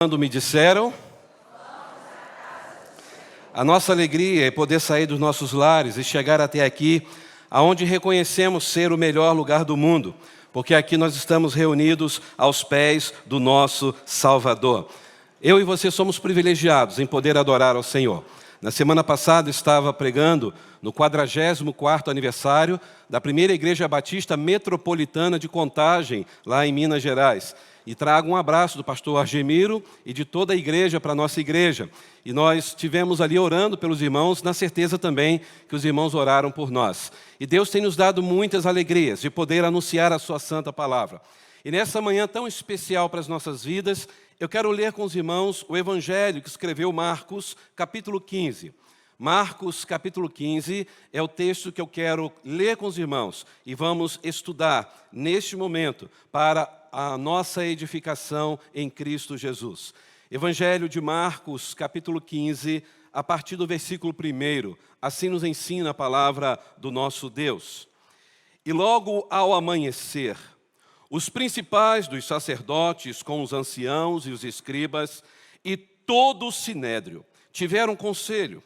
Quando me disseram, a nossa alegria é poder sair dos nossos lares e chegar até aqui, aonde reconhecemos ser o melhor lugar do mundo, porque aqui nós estamos reunidos aos pés do nosso Salvador. Eu e você somos privilegiados em poder adorar ao Senhor. Na semana passada estava pregando no 44º aniversário da primeira Igreja Batista Metropolitana de Contagem, lá em Minas Gerais. E trago um abraço do pastor Argemiro e de toda a igreja para a nossa igreja. E nós estivemos ali orando pelos irmãos, na certeza também que os irmãos oraram por nós. E Deus tem nos dado muitas alegrias de poder anunciar a sua santa palavra. E nessa manhã tão especial para as nossas vidas, eu quero ler com os irmãos o evangelho que escreveu Marcos, capítulo 15. Marcos, capítulo 15, é o texto que eu quero ler com os irmãos e vamos estudar neste momento para a nossa edificação em Cristo Jesus. Evangelho de Marcos, capítulo 15, a partir do versículo 1, assim nos ensina a palavra do nosso Deus. E logo ao amanhecer, os principais dos sacerdotes com os anciãos e os escribas e todo o sinédrio tiveram conselho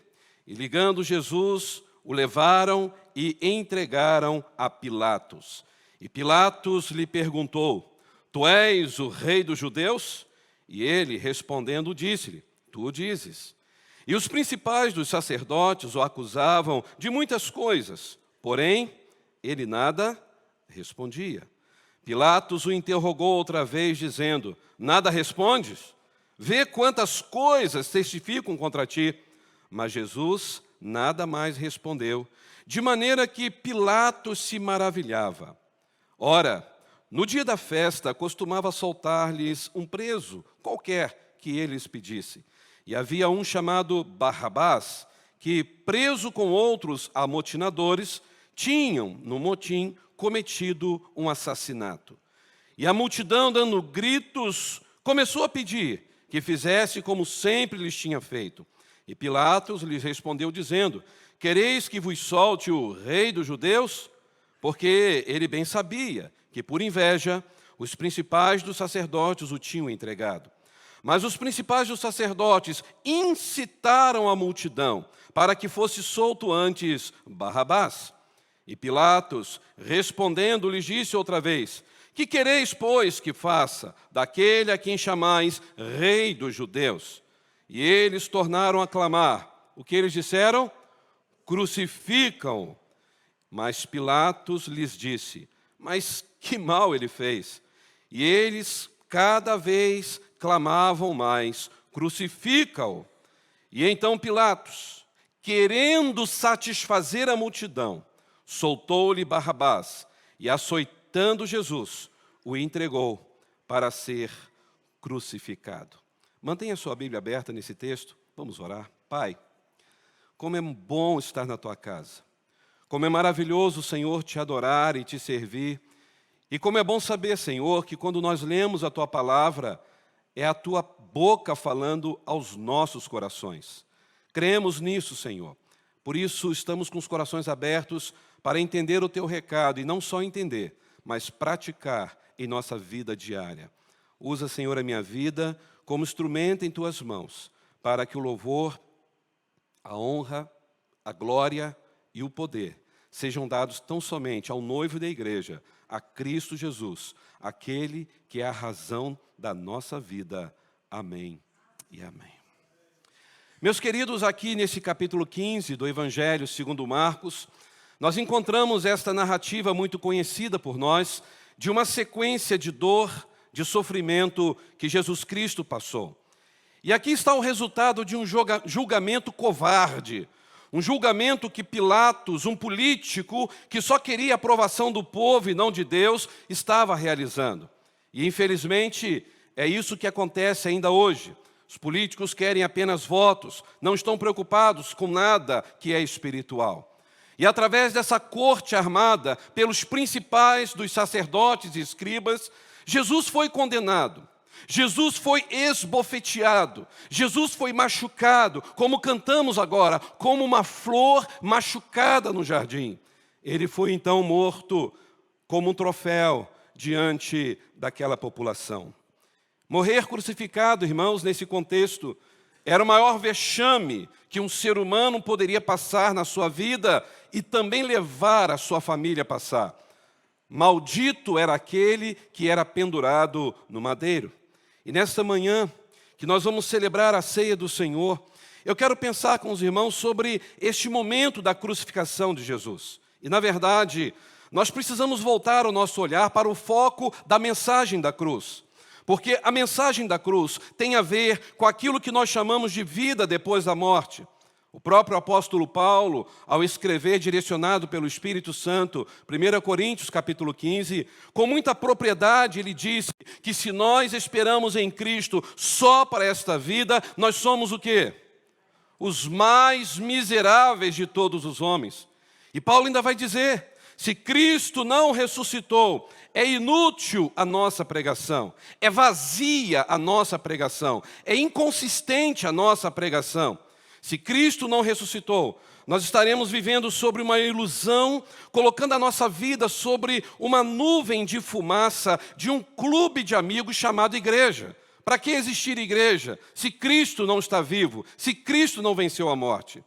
e, ligando Jesus, o levaram e entregaram a Pilatos. E Pilatos lhe perguntou: Tu és o rei dos judeus? E ele, respondendo, disse-lhe: Tu o dizes. E os principais dos sacerdotes o acusavam de muitas coisas, porém, ele nada respondia. Pilatos o interrogou outra vez, dizendo: Nada respondes? Vê quantas coisas testificam contra ti. Mas Jesus nada mais respondeu, de maneira que Pilatos se maravilhava. Ora, no dia da festa, costumava soltar-lhes um preso qualquer que eles pedissem. E havia um chamado Barrabás, que, preso com outros amotinadores, tinham, no motim, cometido um assassinato. E a multidão, dando gritos, começou a pedir que fizesse como sempre lhes tinha feito. E Pilatos lhes respondeu, dizendo: Quereis que vos solte o rei dos judeus? Porque ele bem sabia que, por inveja, os principais dos sacerdotes o tinham entregado. Mas os principais dos sacerdotes incitaram a multidão para que fosse solto antes Barrabás. E Pilatos, respondendo, lhes disse outra vez: Que quereis, pois, que faça daquele a quem chamais rei dos judeus? E eles tornaram a clamar. O que eles disseram? Crucificam-o. Mas Pilatos lhes disse: Mas que mal ele fez? E eles cada vez clamavam mais: Crucifica-o. E então Pilatos, querendo satisfazer a multidão, soltou-lhe Barrabás e, açoitando Jesus, o entregou para ser crucificado. Mantenha sua Bíblia aberta nesse texto. Vamos orar. Pai, como é bom estar na Tua casa. Como é maravilhoso, Senhor, Te adorar e Te servir. E como é bom saber, Senhor, que quando nós lemos a Tua palavra, é a Tua boca falando aos nossos corações. Cremos nisso, Senhor. Por isso, estamos com os corações abertos para entender o Teu recado. E não só entender, mas praticar em nossa vida diária. Usa, Senhor, a minha vida como instrumento em Tuas mãos, para que o louvor, a honra, a glória e o poder sejam dados tão somente ao noivo da igreja, a Cristo Jesus, aquele que é a razão da nossa vida. Amém e amém. Meus queridos, aqui nesse capítulo 15 do Evangelho segundo Marcos, nós encontramos esta narrativa muito conhecida por nós, de uma sequência de dor, de sofrimento que Jesus Cristo passou. E aqui está o resultado de um julgamento covarde, um julgamento que Pilatos, um político que só queria a aprovação do povo e não de Deus, estava realizando. E infelizmente é isso que acontece ainda hoje. Os políticos querem apenas votos, não estão preocupados com nada que é espiritual. E através dessa corte armada pelos principais dos sacerdotes e escribas, Jesus foi condenado, Jesus foi esbofeteado, Jesus foi machucado, como cantamos agora, como uma flor machucada no jardim. Ele foi então morto como um troféu diante daquela população. Morrer crucificado, irmãos, nesse contexto, era o maior vexame que um ser humano poderia passar na sua vida e também levar a sua família a passar. Maldito era aquele que era pendurado no madeiro. E nesta manhã, que nós vamos celebrar a ceia do Senhor, eu quero pensar com os irmãos sobre este momento da crucificação de Jesus. E, na verdade, nós precisamos voltar o nosso olhar para o foco da mensagem da cruz. Porque a mensagem da cruz tem a ver com aquilo que nós chamamos de vida depois da morte. O próprio apóstolo Paulo, ao escrever, direcionado pelo Espírito Santo, 1 Coríntios capítulo 15, com muita propriedade ele disse que se nós esperamos em Cristo só para esta vida, nós somos o quê? Os mais miseráveis de todos os homens. E Paulo ainda vai dizer, se Cristo não ressuscitou, é inútil a nossa pregação, é vazia a nossa pregação, é inconsistente a nossa pregação. Se Cristo não ressuscitou, nós estaremos vivendo sobre uma ilusão, colocando a nossa vida sobre uma nuvem de fumaça de um clube de amigos chamado igreja. Para que existir igreja se Cristo não está vivo, se Cristo não venceu a morte?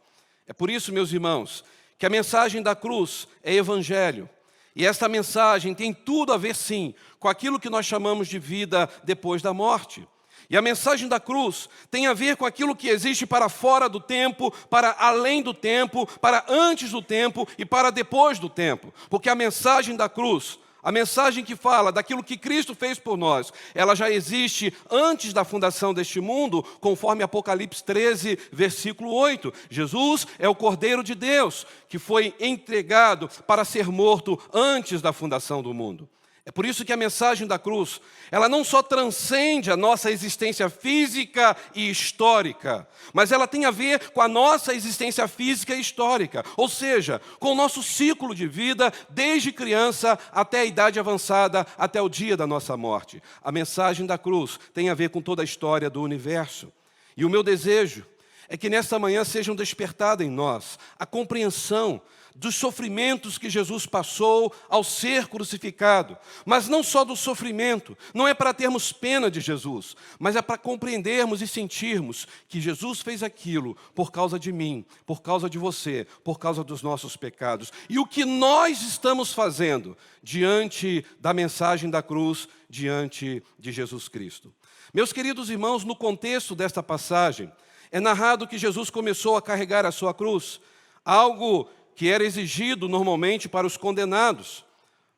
É por isso, meus irmãos, que a mensagem da cruz é evangelho. E esta mensagem tem tudo a ver, sim, com aquilo que nós chamamos de vida depois da morte. E a mensagem da cruz tem a ver com aquilo que existe para fora do tempo, para além do tempo, para antes do tempo e para depois do tempo. Porque a mensagem da cruz, a mensagem que fala daquilo que Cristo fez por nós, ela já existe antes da fundação deste mundo, conforme Apocalipse 13, versículo 8. Jesus é o Cordeiro de Deus, que foi entregado para ser morto antes da fundação do mundo. É por isso que a mensagem da cruz, ela não só transcende a nossa existência física e histórica, mas ela tem a ver com a nossa existência física e histórica, ou seja, com o nosso ciclo de vida, desde criança até a idade avançada, até o dia da nossa morte. A mensagem da cruz tem a ver com toda a história do universo. E o meu desejo é que nesta manhã sejam despertada em nós a compreensão dos sofrimentos que Jesus passou ao ser crucificado. Mas não só do sofrimento, não é para termos pena de Jesus, mas é para compreendermos e sentirmos que Jesus fez aquilo por causa de mim, por causa de você, por causa dos nossos pecados. E o que nós estamos fazendo diante da mensagem da cruz, diante de Jesus Cristo. Meus queridos irmãos, no contexto desta passagem, é narrado que Jesus começou a carregar a sua cruz, algo que era exigido normalmente para os condenados.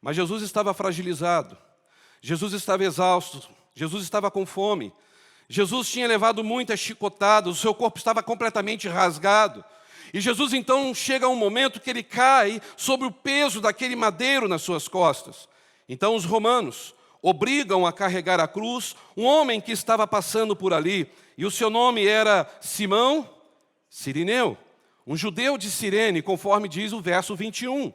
Mas Jesus estava fragilizado, Jesus estava exausto, Jesus estava com fome, Jesus tinha levado muitas chicotadas, o seu corpo estava completamente rasgado. E Jesus então chega a um momento que ele cai sobre o peso daquele madeiro nas suas costas. Então os romanos obrigam a carregar a cruz um homem que estava passando por ali, e o seu nome era Simão Cirineu, um judeu de Cirene, conforme diz o verso 21.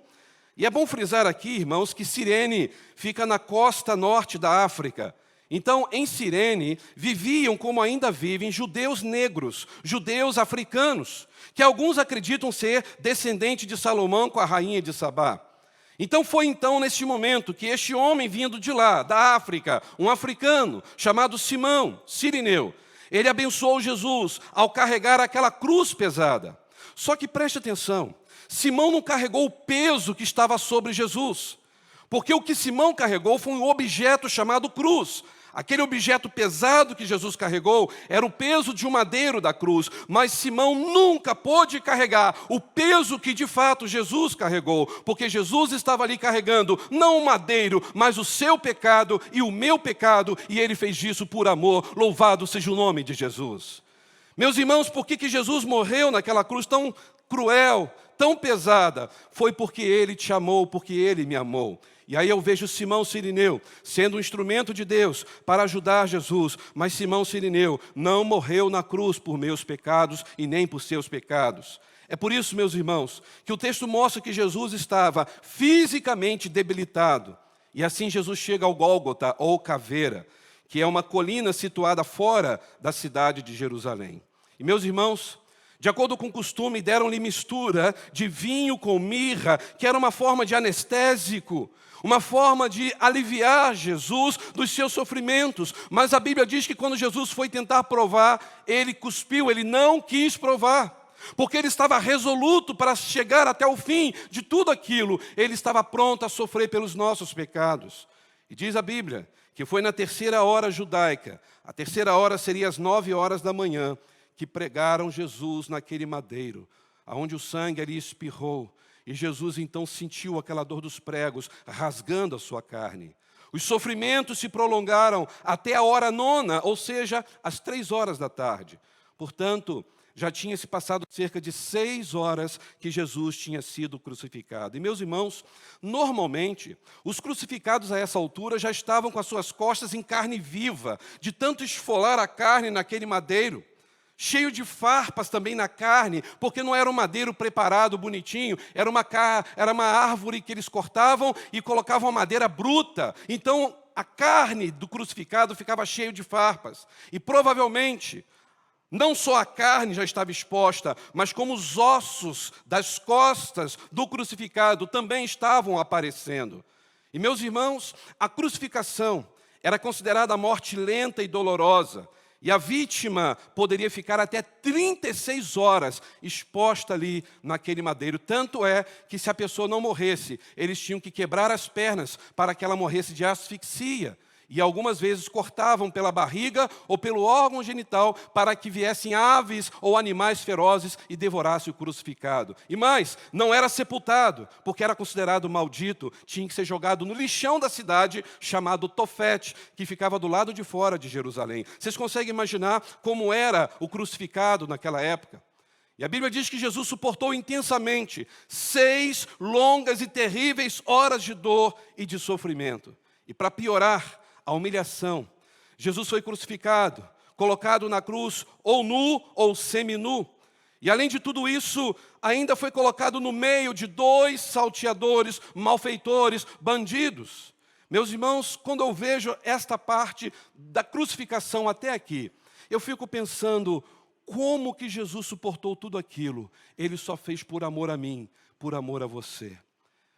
E é bom frisar aqui, irmãos, que Cirene fica na costa norte da África. Então, em Cirene, viviam, como ainda vivem, judeus negros, judeus africanos, que alguns acreditam ser descendente de Salomão com a rainha de Sabá. Então, foi neste momento, que este homem vindo de lá, da África, um africano, chamado Simão Cirineu, ele abençoou Jesus ao carregar aquela cruz pesada. Só que preste atenção, Simão não carregou o peso que estava sobre Jesus, porque o que Simão carregou foi um objeto chamado cruz. Aquele objeto pesado que Jesus carregou era o peso de um madeiro da cruz, mas Simão nunca pôde carregar o peso que de fato Jesus carregou, porque Jesus estava ali carregando não o madeiro, mas o seu pecado e o meu pecado, e ele fez isso por amor. Louvado seja o nome de Jesus. Meus irmãos, por que Jesus morreu naquela cruz tão cruel, tão pesada? Foi porque Ele te amou, porque Ele me amou. E aí eu vejo Simão Cirineu sendo um instrumento de Deus para ajudar Jesus. Mas Simão Cirineu não morreu na cruz por meus pecados e nem por seus pecados. É por isso, meus irmãos, que o texto mostra que Jesus estava fisicamente debilitado. E assim Jesus chega ao Gólgota, ou Caveira, que é uma colina situada fora da cidade de Jerusalém. E, meus irmãos, De acordo com o costume, deram-lhe mistura de vinho com mirra, que era uma forma de anestésico, uma forma de aliviar Jesus dos seus sofrimentos. Mas a Bíblia diz que quando Jesus foi tentar provar, ele cuspiu, ele não quis provar, porque ele estava resoluto para chegar até o fim de tudo aquilo. Ele estava pronto a sofrer pelos nossos pecados. E diz a Bíblia que foi na terceira hora judaica, a terceira hora seria às 9 horas da manhã, que pregaram Jesus naquele madeiro, aonde o sangue ali espirrou. E Jesus então sentiu aquela dor dos pregos, rasgando a sua carne. Os sofrimentos se prolongaram até a hora nona, ou seja, às 3 horas da tarde. Portanto, já tinha se passado cerca de 6 horas que Jesus tinha sido crucificado. E, meus irmãos, normalmente, os crucificados a essa altura já estavam com as suas costas em carne viva, de tanto esfolar a carne naquele madeiro, cheio de farpas também na carne, porque não era um madeiro preparado, bonitinho, era uma árvore que eles cortavam e colocavam a madeira bruta. Então, a carne do crucificado ficava cheia de farpas. E provavelmente, não só a carne já estava exposta, mas como os ossos das costas do crucificado também estavam aparecendo. E, meus irmãos, a crucificação era considerada a morte lenta e dolorosa, e a vítima poderia ficar até 36 horas exposta ali naquele madeiro. Tanto é que se a pessoa não morresse, eles tinham que quebrar as pernas para que ela morresse de asfixia. E algumas vezes cortavam pela barriga ou pelo órgão genital para que viessem aves ou animais ferozes e devorassem o crucificado. E mais, não era sepultado, porque era considerado maldito, tinha que ser jogado no lixão da cidade, chamado Tofete, que ficava do lado de fora de Jerusalém. Vocês conseguem imaginar como era o crucificado naquela época? E a Bíblia diz que Jesus suportou intensamente 6 longas e terríveis horas de dor e de sofrimento. E para piorar a humilhação, Jesus foi crucificado, colocado na cruz, ou nu ou seminu. E além de tudo isso, ainda foi colocado no meio de 2 salteadores, malfeitores, bandidos. Meus irmãos, quando eu vejo esta parte da crucificação até aqui, eu fico pensando, como que Jesus suportou tudo aquilo? Ele só fez por amor a mim, por amor a você.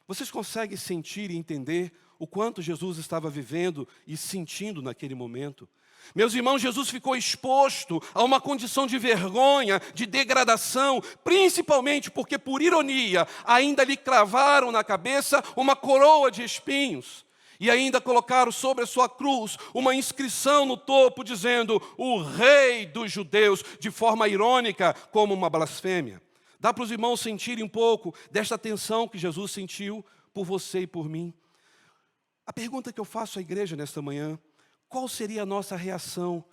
Vocês conseguem sentir e entender o quanto Jesus estava vivendo e sentindo naquele momento? Meus irmãos, Jesus ficou exposto a uma condição de vergonha, de degradação, principalmente porque, por ironia, ainda lhe cravaram na cabeça uma coroa de espinhos. E ainda colocaram sobre a sua cruz uma inscrição no topo dizendo: o Rei dos Judeus, de forma irônica, como uma blasfêmia. Dá para os irmãos sentirem um pouco desta tensão que Jesus sentiu por você e por mim? A pergunta que eu faço à igreja nesta manhã: qual seria a nossa reação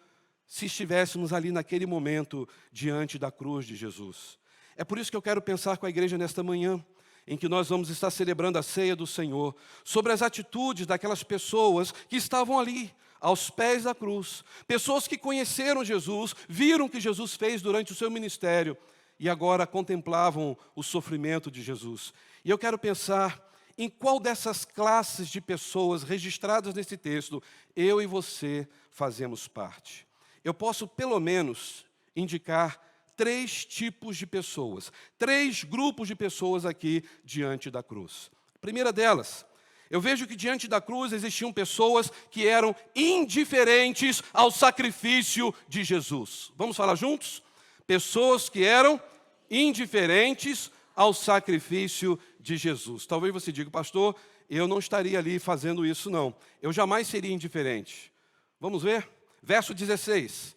se estivéssemos ali naquele momento diante da cruz de Jesus? É por isso que eu quero pensar com a igreja nesta manhã, em que nós vamos estar celebrando a ceia do Senhor, sobre as atitudes daquelas pessoas que estavam ali, aos pés da cruz, pessoas que conheceram Jesus, viram o que Jesus fez durante o seu ministério e agora contemplavam o sofrimento de Jesus. E eu quero pensar em qual dessas classes de pessoas registradas nesse texto eu e você fazemos parte. Eu posso, pelo menos, indicar 3 tipos de pessoas, 3 grupos de pessoas aqui diante da cruz. A primeira delas, eu vejo que diante da cruz existiam pessoas que eram indiferentes ao sacrifício de Jesus. Vamos falar juntos? Pessoas que eram indiferentes ao sacrifício de Jesus. Talvez você diga: pastor, eu não estaria ali fazendo isso não. Eu jamais seria indiferente. Vamos ver? Verso 16.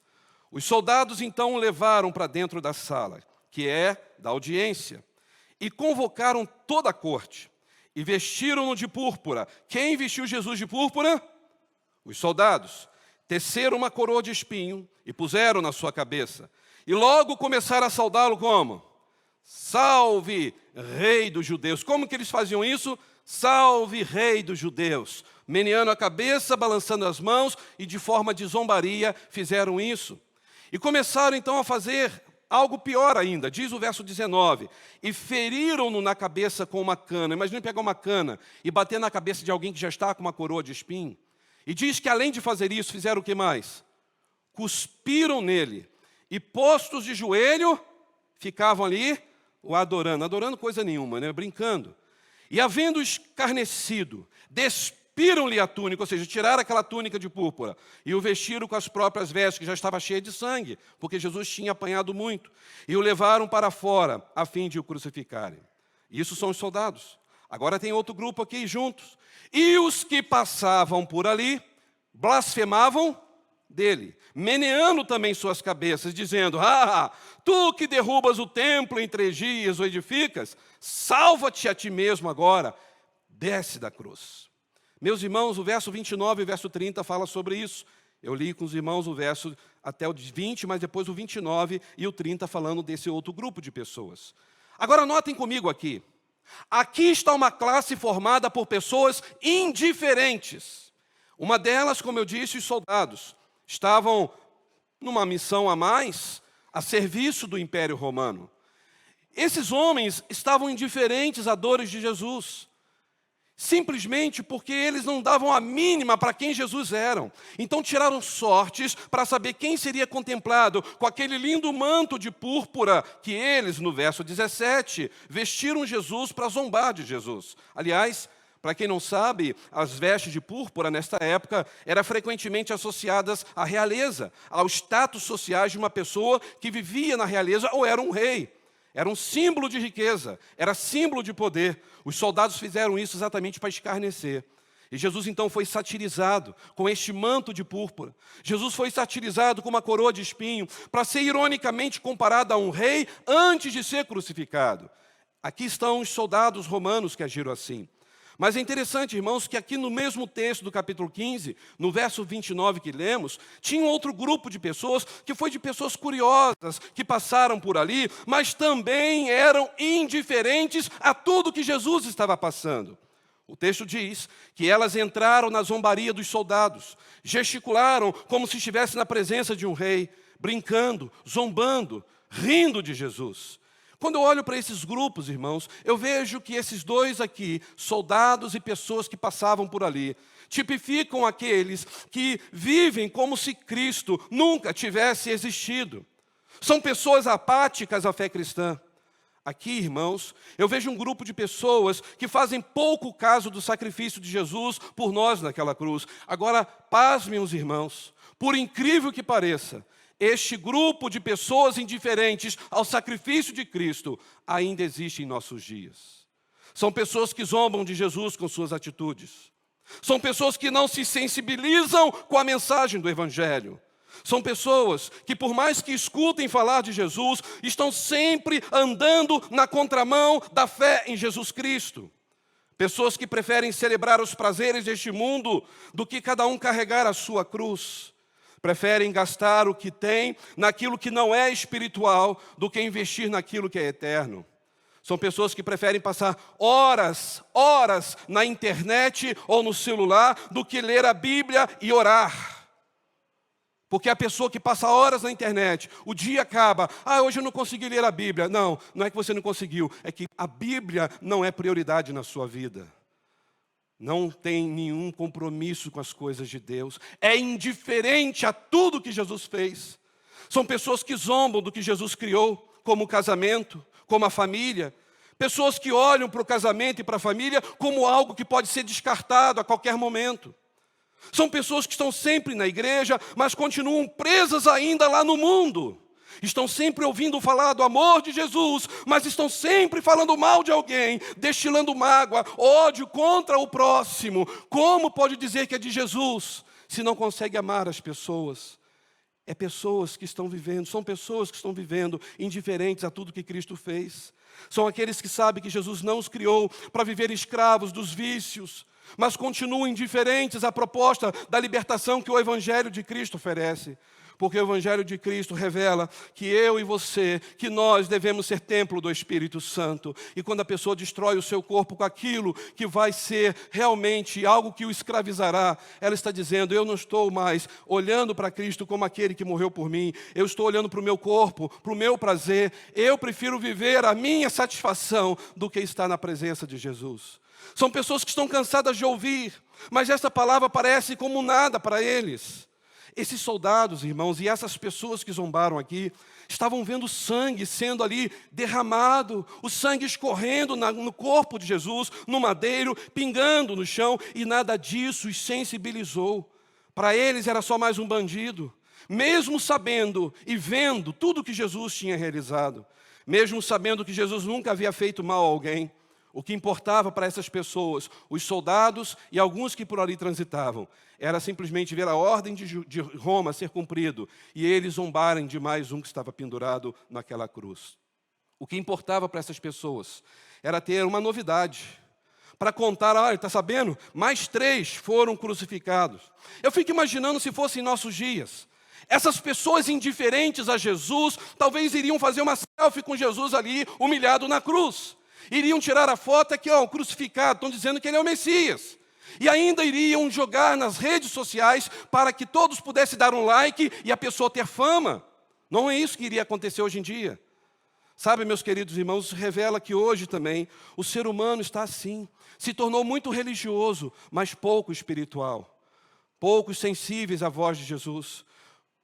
Os soldados então o levaram para dentro da sala, que é da audiência, e convocaram toda a corte, e vestiram-no de púrpura. Quem vestiu Jesus de púrpura? Os soldados. Teceram uma coroa de espinho e puseram na sua cabeça. E logo começaram a saudá-lo como? Salve, Rei dos Judeus. Como que eles faziam isso? Salve, Rei dos Judeus. Meneando a cabeça, balançando as mãos, e de forma de zombaria fizeram isso. E começaram então a fazer algo pior ainda. Diz o verso 19. E feriram-no na cabeça com uma cana. Imagina pegar uma cana e bater na cabeça de alguém que já está com uma coroa de espinho. E diz que além de fazer isso, fizeram o que mais? Cuspiram nele. E postos de joelho, ficavam ali o adorando coisa nenhuma, né? Brincando. E havendo escarnecido, despiram-lhe a túnica, ou seja, tiraram aquela túnica de púrpura e o vestiram com as próprias vestes, que já estava cheia de sangue, porque Jesus tinha apanhado muito, e o levaram para fora, a fim de o crucificarem. Isso são os soldados. Agora tem outro grupo aqui juntos. E os que passavam por ali blasfemavam dele, meneando também suas cabeças, dizendo: tu que derrubas o templo em 3 dias o edificas, salva-te a ti mesmo agora, desce da cruz. Meus irmãos, o verso 29 e o verso 30 fala sobre isso. Eu li com os irmãos o verso até o 20, mas depois o 29 e o 30 falando desse outro grupo de pessoas. Agora notem comigo aqui. Aqui está uma classe formada por pessoas indiferentes. Uma delas, como eu disse, os soldados. Estavam numa missão a mais, a serviço do Império Romano. Esses homens estavam indiferentes à dores de Jesus, simplesmente porque eles não davam a mínima para quem Jesus era. Então tiraram sortes para saber quem seria contemplado com aquele lindo manto de púrpura que eles, no verso 17, vestiram Jesus para zombar de Jesus. Aliás, para quem não sabe, as vestes de púrpura, nesta época, eram frequentemente associadas à realeza, aos status sociais de uma pessoa que vivia na realeza ou era um rei. Era um símbolo de riqueza, era símbolo de poder. Os soldados fizeram isso exatamente para escarnecer. E Jesus então foi satirizado com este manto de púrpura. Jesus foi satirizado com uma coroa de espinho, para ser ironicamente comparado a um rei antes de ser crucificado. Aqui estão os soldados romanos que agiram assim. Mas é interessante, irmãos, que aqui no mesmo texto do capítulo 15, no verso 29 que lemos, tinha um outro grupo de pessoas, que foi de pessoas curiosas, que passaram por ali, mas também eram indiferentes a tudo que Jesus estava passando. O texto diz que elas entraram na zombaria dos soldados, gesticularam como se estivesse na presença de um rei, brincando, zombando, rindo de Jesus. Quando eu olho para esses grupos, irmãos, eu vejo que esses dois aqui, soldados e pessoas que passavam por ali, tipificam aqueles que vivem como se Cristo nunca tivesse existido. São pessoas apáticas à fé cristã. Aqui, irmãos, eu vejo um grupo de pessoas que fazem pouco caso do sacrifício de Jesus por nós naquela cruz. Agora, pasmem os irmãos, por incrível que pareça, este grupo de pessoas indiferentes ao sacrifício de Cristo ainda existe em nossos dias. São pessoas que zombam de Jesus com suas atitudes. São pessoas que não se sensibilizam com a mensagem do Evangelho. São pessoas que, por mais que escutem falar de Jesus, estão sempre andando na contramão da fé em Jesus Cristo. Pessoas que preferem celebrar os prazeres deste mundo do que cada um carregar a sua cruz. Preferem gastar o que tem naquilo que não é espiritual do que investir naquilo que é eterno. São pessoas que preferem passar horas na internet ou no celular do que ler a Bíblia e orar. Porque a pessoa que passa horas na internet, o dia acaba, hoje eu não consegui ler a Bíblia. Não é que você não conseguiu, é que a Bíblia não é prioridade na sua vida. Não tem nenhum compromisso com as coisas de Deus, é indiferente a tudo que Jesus fez. São pessoas que zombam do que Jesus criou, como o casamento, como a família. Pessoas que olham para o casamento e para a família como algo que pode ser descartado a qualquer momento. São pessoas que estão sempre na igreja, mas continuam presas ainda lá no mundo. Estão sempre ouvindo falar do amor de Jesus, mas estão sempre falando mal de alguém, destilando mágoa, ódio contra o próximo. Como pode dizer que é de Jesus, se não consegue amar as pessoas? São pessoas que estão vivendo indiferentes a tudo que Cristo fez. São aqueles que sabem que Jesus não os criou para viver escravos dos vícios, mas continuam indiferentes à proposta da libertação que o Evangelho de Cristo oferece. Porque o Evangelho de Cristo revela que eu e você, que nós devemos ser templo do Espírito Santo. E quando a pessoa destrói o seu corpo com aquilo que vai ser realmente algo que o escravizará, ela está dizendo: eu não estou mais olhando para Cristo como aquele que morreu por mim. Eu estou olhando para o meu corpo, para o meu prazer. Eu prefiro viver a minha satisfação do que estar na presença de Jesus. São pessoas que estão cansadas de ouvir, mas essa palavra parece como nada para eles. Esses soldados, irmãos, e essas pessoas que zombaram aqui, estavam vendo sangue sendo ali derramado, o sangue escorrendo no corpo de Jesus, no madeiro, pingando no chão, e nada disso os sensibilizou. Para eles era só mais um bandido, mesmo sabendo e vendo tudo que Jesus tinha realizado, mesmo sabendo que Jesus nunca havia feito mal a alguém. O que importava para essas pessoas, os soldados e alguns que por ali transitavam, era simplesmente ver a ordem de Roma ser cumprido e eles zombarem de mais um que estava pendurado naquela cruz. O que importava para essas pessoas era ter uma novidade, para contar, olha, está sabendo? Mais 3 foram crucificados. Eu fico imaginando se fossem nossos dias. Essas pessoas indiferentes a Jesus, talvez iriam fazer uma selfie com Jesus ali, humilhado na cruz. Iriam tirar a foto aqui, ó, crucificado, estão dizendo que ele é o Messias. E ainda iriam jogar nas redes sociais para que todos pudessem dar um like e a pessoa ter fama. Não é isso que iria acontecer hoje em dia. Sabe, meus queridos irmãos, isso revela que hoje também o ser humano está assim. Se tornou muito religioso, mas pouco espiritual. Poucos sensíveis à voz de Jesus.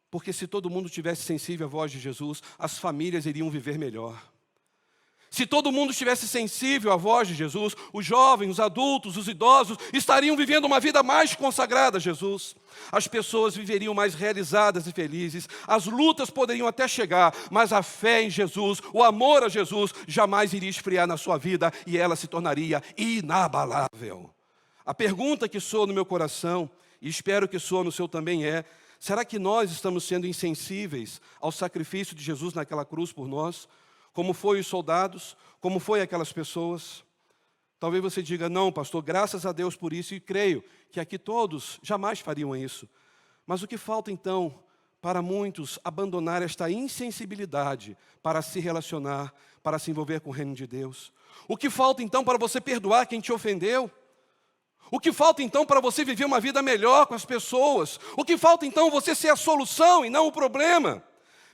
Porque se todo mundo tivesse sensível à voz de Jesus, as famílias iriam viver melhor. Se todo mundo estivesse sensível à voz de Jesus, os jovens, os adultos, os idosos estariam vivendo uma vida mais consagrada a Jesus. As pessoas viveriam mais realizadas e felizes. As lutas poderiam até chegar, mas a fé em Jesus, o amor a Jesus, jamais iria esfriar na sua vida e ela se tornaria inabalável. A pergunta que soa no meu coração, e espero que soa no seu também será que nós estamos sendo insensíveis ao sacrifício de Jesus naquela cruz por nós? Como foi os soldados, como foi aquelas pessoas. Talvez você diga, não, pastor, graças a Deus por isso, e creio que aqui todos jamais fariam isso. Mas o que falta então para muitos abandonar esta insensibilidade para se relacionar, para se envolver com o reino de Deus? O que falta então para você perdoar quem te ofendeu? O que falta então para você viver uma vida melhor com as pessoas? O que falta então você ser a solução e não o problema?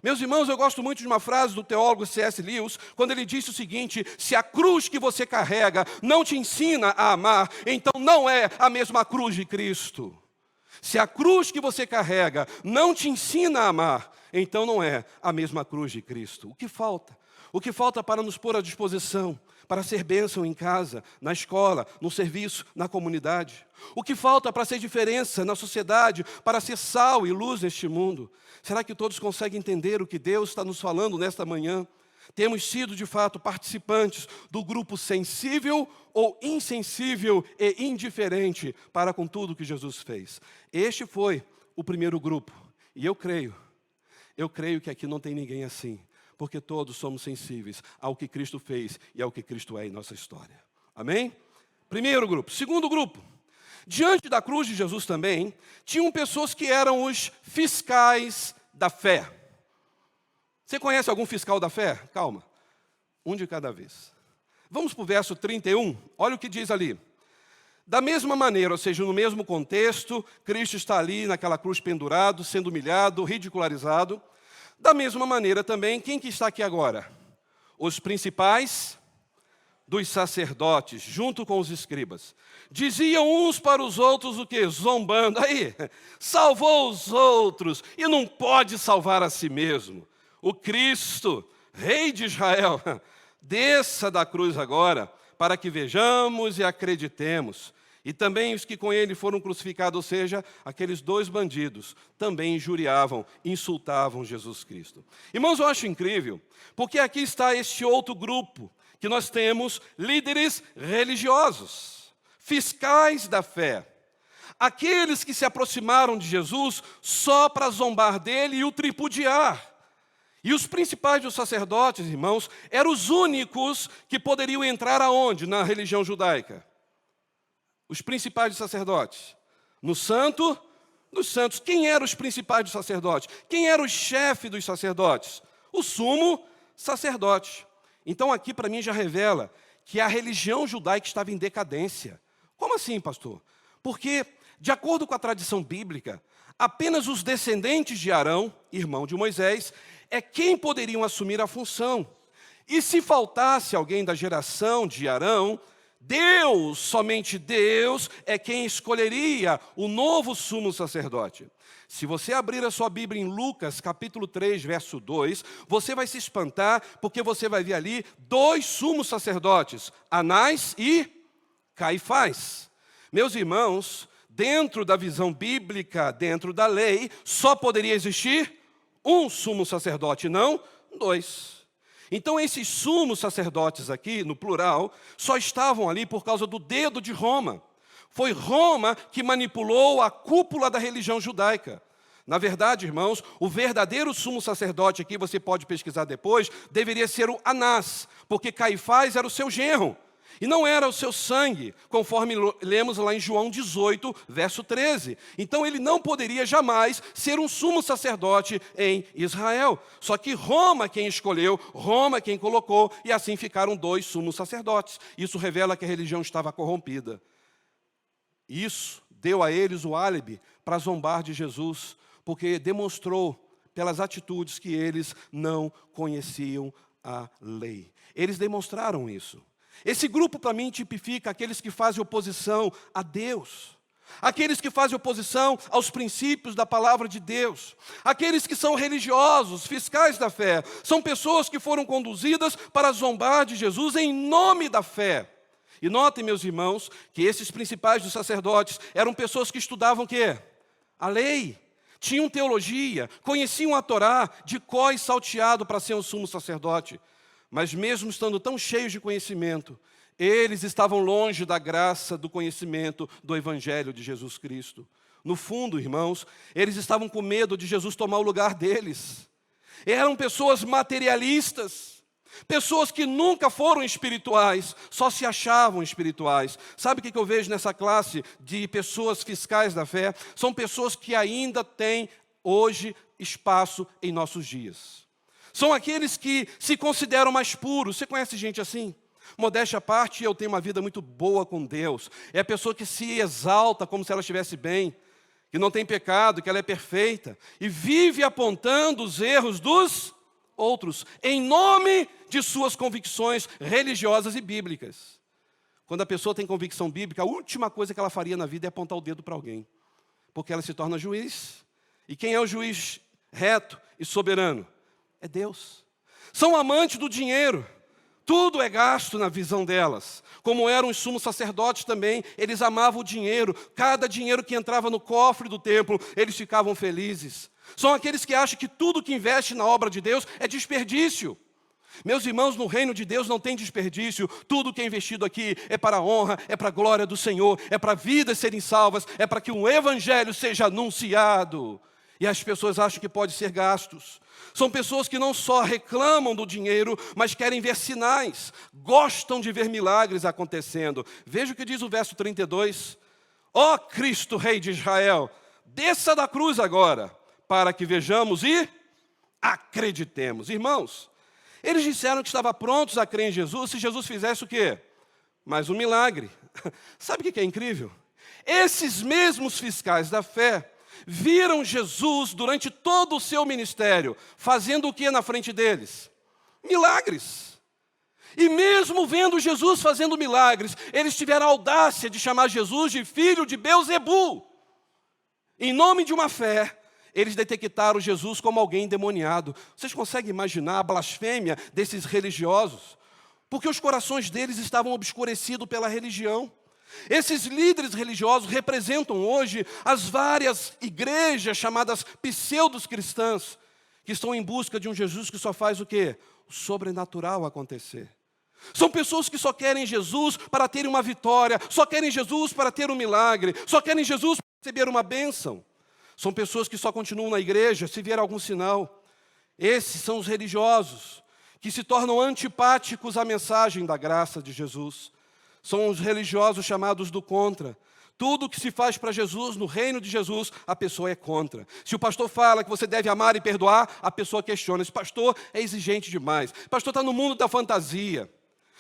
Meus irmãos, eu gosto muito de uma frase do teólogo C.S. Lewis, quando ele disse o seguinte: se a cruz que você carrega não te ensina a amar, então não é a mesma cruz de Cristo. Se a cruz que você carrega não te ensina a amar, então não é a mesma cruz de Cristo. O que falta? O que falta para nos pôr à disposição, para ser bênção em casa, na escola, no serviço, na comunidade? O que falta para ser diferença na sociedade, para ser sal e luz neste mundo? Será que todos conseguem entender o que Deus está nos falando nesta manhã? Temos sido, de fato, participantes do grupo sensível ou insensível e indiferente para com tudo que Jesus fez. Este foi o primeiro grupo. E eu creio que aqui não tem ninguém assim, porque todos somos sensíveis ao que Cristo fez e ao que Cristo é em nossa história. Amém? Primeiro grupo. Segundo grupo. Diante da cruz de Jesus também, tinham pessoas que eram os fiscais da fé. Você conhece algum fiscal da fé? Calma. Um de cada vez. Vamos para o verso 31. Olha o que diz ali. Da mesma maneira, ou seja, no mesmo contexto, Cristo está ali naquela cruz pendurado, sendo humilhado, ridicularizado. Da mesma maneira também, quem que está aqui agora? Os principais dos sacerdotes, junto com os escribas. Diziam uns para os outros o quê? Zombando. Aí, salvou os outros e não pode salvar a si mesmo. O Cristo, Rei de Israel, desça da cruz agora, para que vejamos e acreditemos. E também os que com ele foram crucificados, ou seja, aqueles 2 bandidos, também injuriavam, insultavam Jesus Cristo. Irmãos, eu acho incrível, porque aqui está este outro grupo, que nós temos líderes religiosos, fiscais da fé, aqueles que se aproximaram de Jesus só para zombar dele e o tripudiar. E os principais dos sacerdotes, irmãos, eram os únicos que poderiam entrar aonde? Na religião judaica. Os principais dos sacerdotes. No santo dos santos. Quem eram os principais dos sacerdotes? Quem era o chefe dos sacerdotes? O sumo sacerdote. Então aqui para mim já revela que a religião judaica estava em decadência. Como assim, pastor? Porque, de acordo com a tradição bíblica, apenas os descendentes de Arão, irmão de Moisés, é quem poderiam assumir a função. E se faltasse alguém da geração de Arão, Deus, somente Deus, é quem escolheria o novo sumo sacerdote. Se você abrir a sua Bíblia em Lucas, capítulo 3, verso 2, você vai se espantar, porque você vai ver ali dois sumos sacerdotes, Anás e Caifás. Meus irmãos, dentro da visão bíblica, dentro da lei, só poderia existir um sumo sacerdote, não dois. Então esses sumos sacerdotes aqui, no plural, só estavam ali por causa do dedo de Roma. Foi Roma que manipulou a cúpula da religião judaica. Na verdade, irmãos, o verdadeiro sumo sacerdote aqui, você pode pesquisar depois, deveria ser o Anás, porque Caifás era o seu genro. E não era o seu sangue, conforme lemos lá em João 18, verso 13. Então ele não poderia jamais ser um sumo sacerdote em Israel. Só que Roma quem escolheu, Roma quem colocou, e assim ficaram dois sumos sacerdotes. Isso revela que a religião estava corrompida. Isso deu a eles o álibi para zombar de Jesus, porque demonstrou pelas atitudes que eles não conheciam a lei. Eles demonstraram isso. Esse grupo, para mim, tipifica aqueles que fazem oposição a Deus, aqueles que fazem oposição aos princípios da palavra de Deus, aqueles que são religiosos, fiscais da fé, são pessoas que foram conduzidas para zombar de Jesus em nome da fé. E notem, meus irmãos, que esses principais dos sacerdotes eram pessoas que estudavam o quê? A lei, tinham teologia, conheciam a Torá de có e salteado para ser um sumo sacerdote. Mas mesmo estando tão cheios de conhecimento, eles estavam longe da graça do conhecimento do Evangelho de Jesus Cristo. No fundo, irmãos, eles estavam com medo de Jesus tomar o lugar deles. Eram pessoas materialistas, pessoas que nunca foram espirituais, só se achavam espirituais. Sabe o que eu vejo nessa classe de pessoas fiscais da fé? São pessoas que ainda têm hoje espaço em nossos dias. São aqueles que se consideram mais puros. Você conhece gente assim? Modéstia à parte, eu tenho uma vida muito boa com Deus. É a pessoa que se exalta como se ela estivesse bem, que não tem pecado, que ela é perfeita, e vive apontando os erros dos outros, em nome de suas convicções religiosas e bíblicas. Quando a pessoa tem convicção bíblica, a última coisa que ela faria na vida é apontar o dedo para alguém, porque ela se torna juiz. E quem é o juiz reto e soberano? É Deus. São amantes do dinheiro. Tudo é gasto na visão delas. Como eram os sumos sacerdotes também, eles amavam o dinheiro. Cada dinheiro que entrava no cofre do templo, eles ficavam felizes. São aqueles que acham que tudo que investe na obra de Deus é desperdício. Meus irmãos, no reino de Deus não tem desperdício. Tudo que é investido aqui é para a honra, é para a glória do Senhor, é para vidas serem salvas, é para que o Evangelho seja anunciado. E as pessoas acham que pode ser gastos. São pessoas que não só reclamam do dinheiro, mas querem ver sinais, gostam de ver milagres acontecendo. Veja o que diz o verso 32. Ó Cristo, Rei de Israel, desça da cruz agora, para que vejamos e acreditemos. Irmãos, eles disseram que estavam prontos a crer em Jesus, se Jesus fizesse o quê? Mais um milagre. Sabe o que é incrível? Esses mesmos fiscais da fé viram Jesus durante todo o seu ministério, fazendo o que na frente deles? Milagres. E mesmo vendo Jesus fazendo milagres, eles tiveram a audácia de chamar Jesus de filho de Belzebu. Em nome de uma fé, eles detectaram Jesus como alguém endemoniado. Vocês conseguem imaginar a blasfêmia desses religiosos? Porque os corações deles estavam obscurecidos pela religião. Esses líderes religiosos representam hoje as várias igrejas chamadas pseudos cristãs, que estão em busca de um Jesus que só faz o quê? O sobrenatural acontecer. São pessoas que só querem Jesus para ter uma vitória, só querem Jesus para ter um milagre, só querem Jesus para receber uma bênção. São pessoas que só continuam na igreja se vier algum sinal. Esses são os religiosos, que se tornam antipáticos à mensagem da graça de Jesus. São os religiosos chamados do contra. Tudo que se faz para Jesus, no reino de Jesus, a pessoa é contra. Se o pastor fala que você deve amar e perdoar, a pessoa questiona. Esse pastor é exigente demais. O pastor está no mundo da fantasia.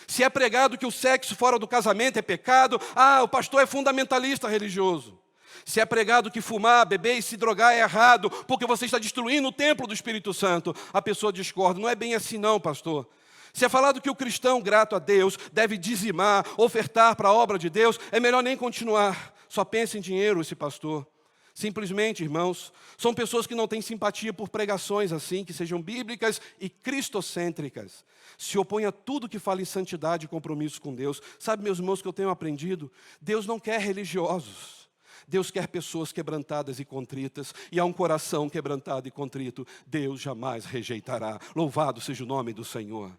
Se é pregado que o sexo fora do casamento é pecado, o pastor é fundamentalista religioso. Se é pregado que fumar, beber e se drogar é errado, porque você está destruindo o templo do Espírito Santo, a pessoa discorda. Não é bem assim não, pastor. Se é falado que o cristão grato a Deus deve dizimar, ofertar para a obra de Deus, é melhor nem continuar. Só pensa em dinheiro esse pastor. Simplesmente, irmãos, são pessoas que não têm simpatia por pregações assim, que sejam bíblicas e cristocêntricas. Se opõem a tudo que fala em santidade e compromisso com Deus. Sabe, meus irmãos, que eu tenho aprendido? Deus não quer religiosos. Deus quer pessoas quebrantadas e contritas. E a um coração quebrantado e contrito, Deus jamais rejeitará. Louvado seja o nome do Senhor.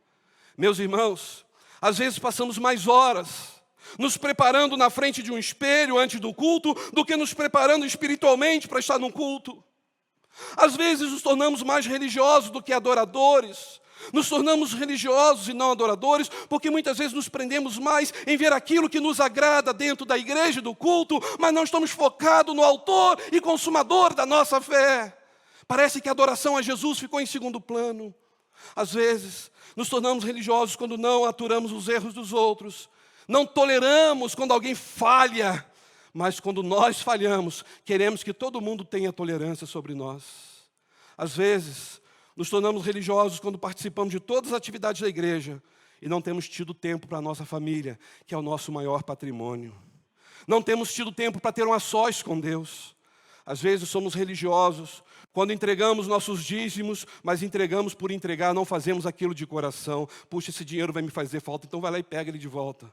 Meus irmãos, às vezes passamos mais horas nos preparando na frente de um espelho antes do culto, do que nos preparando espiritualmente para estar no culto. Às vezes nos tornamos mais religiosos do que adoradores. Nos tornamos religiosos e não adoradores, porque muitas vezes nos prendemos mais em ver aquilo que nos agrada dentro da igreja e do culto, mas não estamos focados no autor e consumador da nossa fé. Parece que a adoração a Jesus ficou em segundo plano. Às vezes nos tornamos religiosos quando não aturamos os erros dos outros. Não toleramos quando alguém falha, mas quando nós falhamos, queremos que todo mundo tenha tolerância sobre nós. Às vezes, nos tornamos religiosos quando participamos de todas as atividades da igreja e não temos tido tempo para a nossa família, que é o nosso maior patrimônio. Não temos tido tempo para ter um a sós com Deus. Às vezes somos religiosos quando entregamos nossos dízimos, mas entregamos por entregar, não fazemos aquilo de coração. Puxa, esse dinheiro vai me fazer falta, então vai lá e pega ele de volta.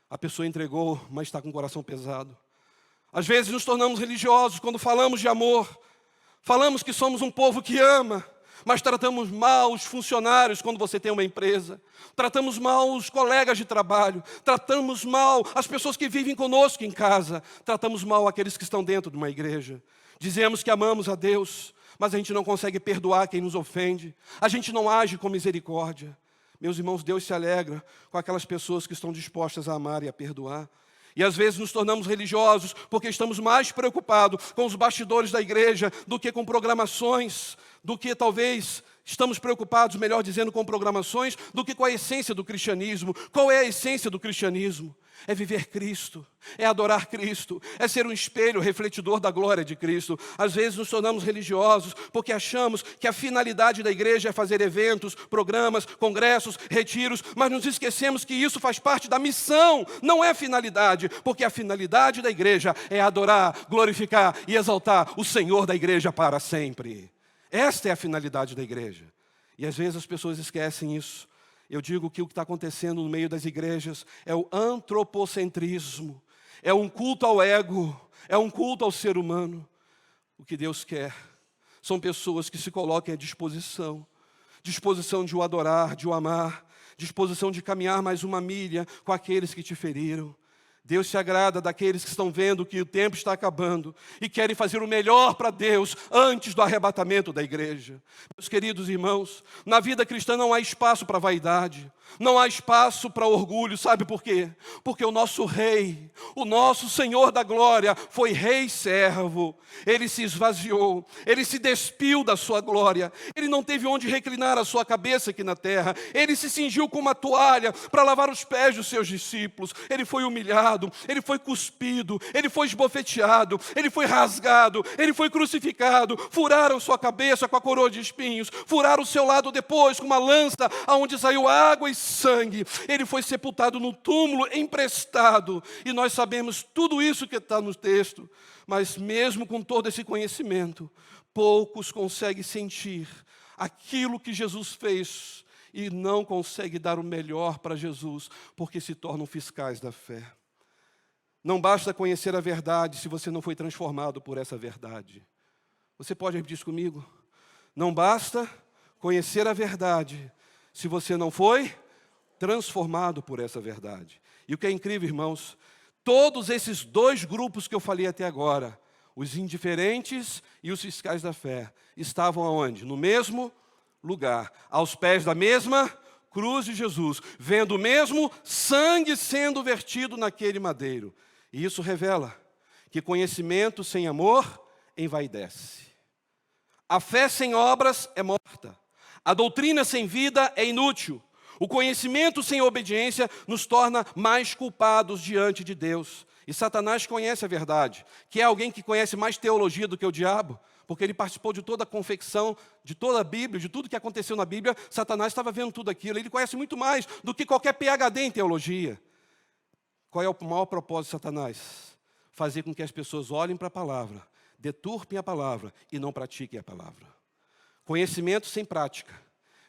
A pessoa entregou, mas está com o coração pesado. Às vezes nos tornamos religiosos quando falamos de amor. Falamos que somos um povo que ama, mas tratamos mal os funcionários quando você tem uma empresa. Tratamos mal os colegas de trabalho. Tratamos mal as pessoas que vivem conosco em casa. Tratamos mal aqueles que estão dentro de uma igreja. Dizemos que amamos a Deus, mas a gente não consegue perdoar quem nos ofende. A gente não age com misericórdia. Meus irmãos, Deus se alegra com aquelas pessoas que estão dispostas a amar e a perdoar. E às vezes nos tornamos religiosos porque estamos mais preocupados com os bastidores da igreja do que com programações, do que talvez estamos preocupados, melhor dizendo, com programações, do que com a essência do cristianismo. Qual é a essência do cristianismo? É viver Cristo, é adorar Cristo, é ser um espelho refletidor da glória de Cristo. Às vezes nos tornamos religiosos porque achamos que a finalidade da igreja é fazer eventos, programas, congressos, retiros, mas nos esquecemos que isso faz parte da missão, não é finalidade, porque a finalidade da igreja é adorar, glorificar e exaltar o Senhor da igreja para sempre. Esta é a finalidade da igreja. E às vezes as pessoas esquecem isso. Eu digo que o que está acontecendo no meio das igrejas é o antropocentrismo, é um culto ao ego, é um culto ao ser humano. O que Deus quer são pessoas que se coloquem à disposição de o adorar, de o amar, disposição de caminhar mais uma milha com aqueles que te feriram. Deus se agrada daqueles que estão vendo que o tempo está acabando e querem fazer o melhor para Deus antes do arrebatamento da igreja. Meus queridos irmãos, na vida cristã não há espaço para vaidade, não há espaço para orgulho. Sabe por quê? Porque o nosso Rei, o nosso Senhor da glória, foi Rei servo. Ele se esvaziou, Ele se despiu da sua glória, Ele não teve onde reclinar a sua cabeça aqui na terra, Ele se cingiu com uma toalha para lavar os pés dos seus discípulos. Ele foi humilhado, Ele foi cuspido, Ele foi esbofeteado, Ele foi rasgado, Ele foi crucificado. Furaram sua cabeça com a coroa de espinhos, furaram o seu lado depois com uma lança aonde saiu água e sangue. Ele foi sepultado no túmulo emprestado. E nós sabemos tudo isso que está no texto. Mas mesmo com todo esse conhecimento, poucos conseguem sentir aquilo que Jesus fez e não conseguem dar o melhor para Jesus, porque se tornam fiscais da fé. Não basta conhecer a verdade se você não foi transformado por essa verdade. Você pode repetir isso comigo? Não basta conhecer a verdade se você não foi transformado por essa verdade. E o que é incrível, irmãos, todos esses dois grupos que eu falei até agora, os indiferentes e os fiscais da fé, estavam aonde? No mesmo lugar, aos pés da mesma cruz de Jesus, vendo o mesmo sangue sendo vertido naquele madeiro. E isso revela que conhecimento sem amor envaidece. A fé sem obras é morta. A doutrina sem vida é inútil. O conhecimento sem obediência nos torna mais culpados diante de Deus. E Satanás conhece a verdade, que é alguém que conhece mais teologia do que o diabo, porque ele participou de toda a confecção, de toda a Bíblia, de tudo que aconteceu na Bíblia. Satanás estava vendo tudo aquilo. Ele conhece muito mais do que qualquer PhD em teologia. Qual é o maior propósito de Satanás? Fazer com que as pessoas olhem para a palavra, deturpem a palavra e não pratiquem a palavra. Conhecimento sem prática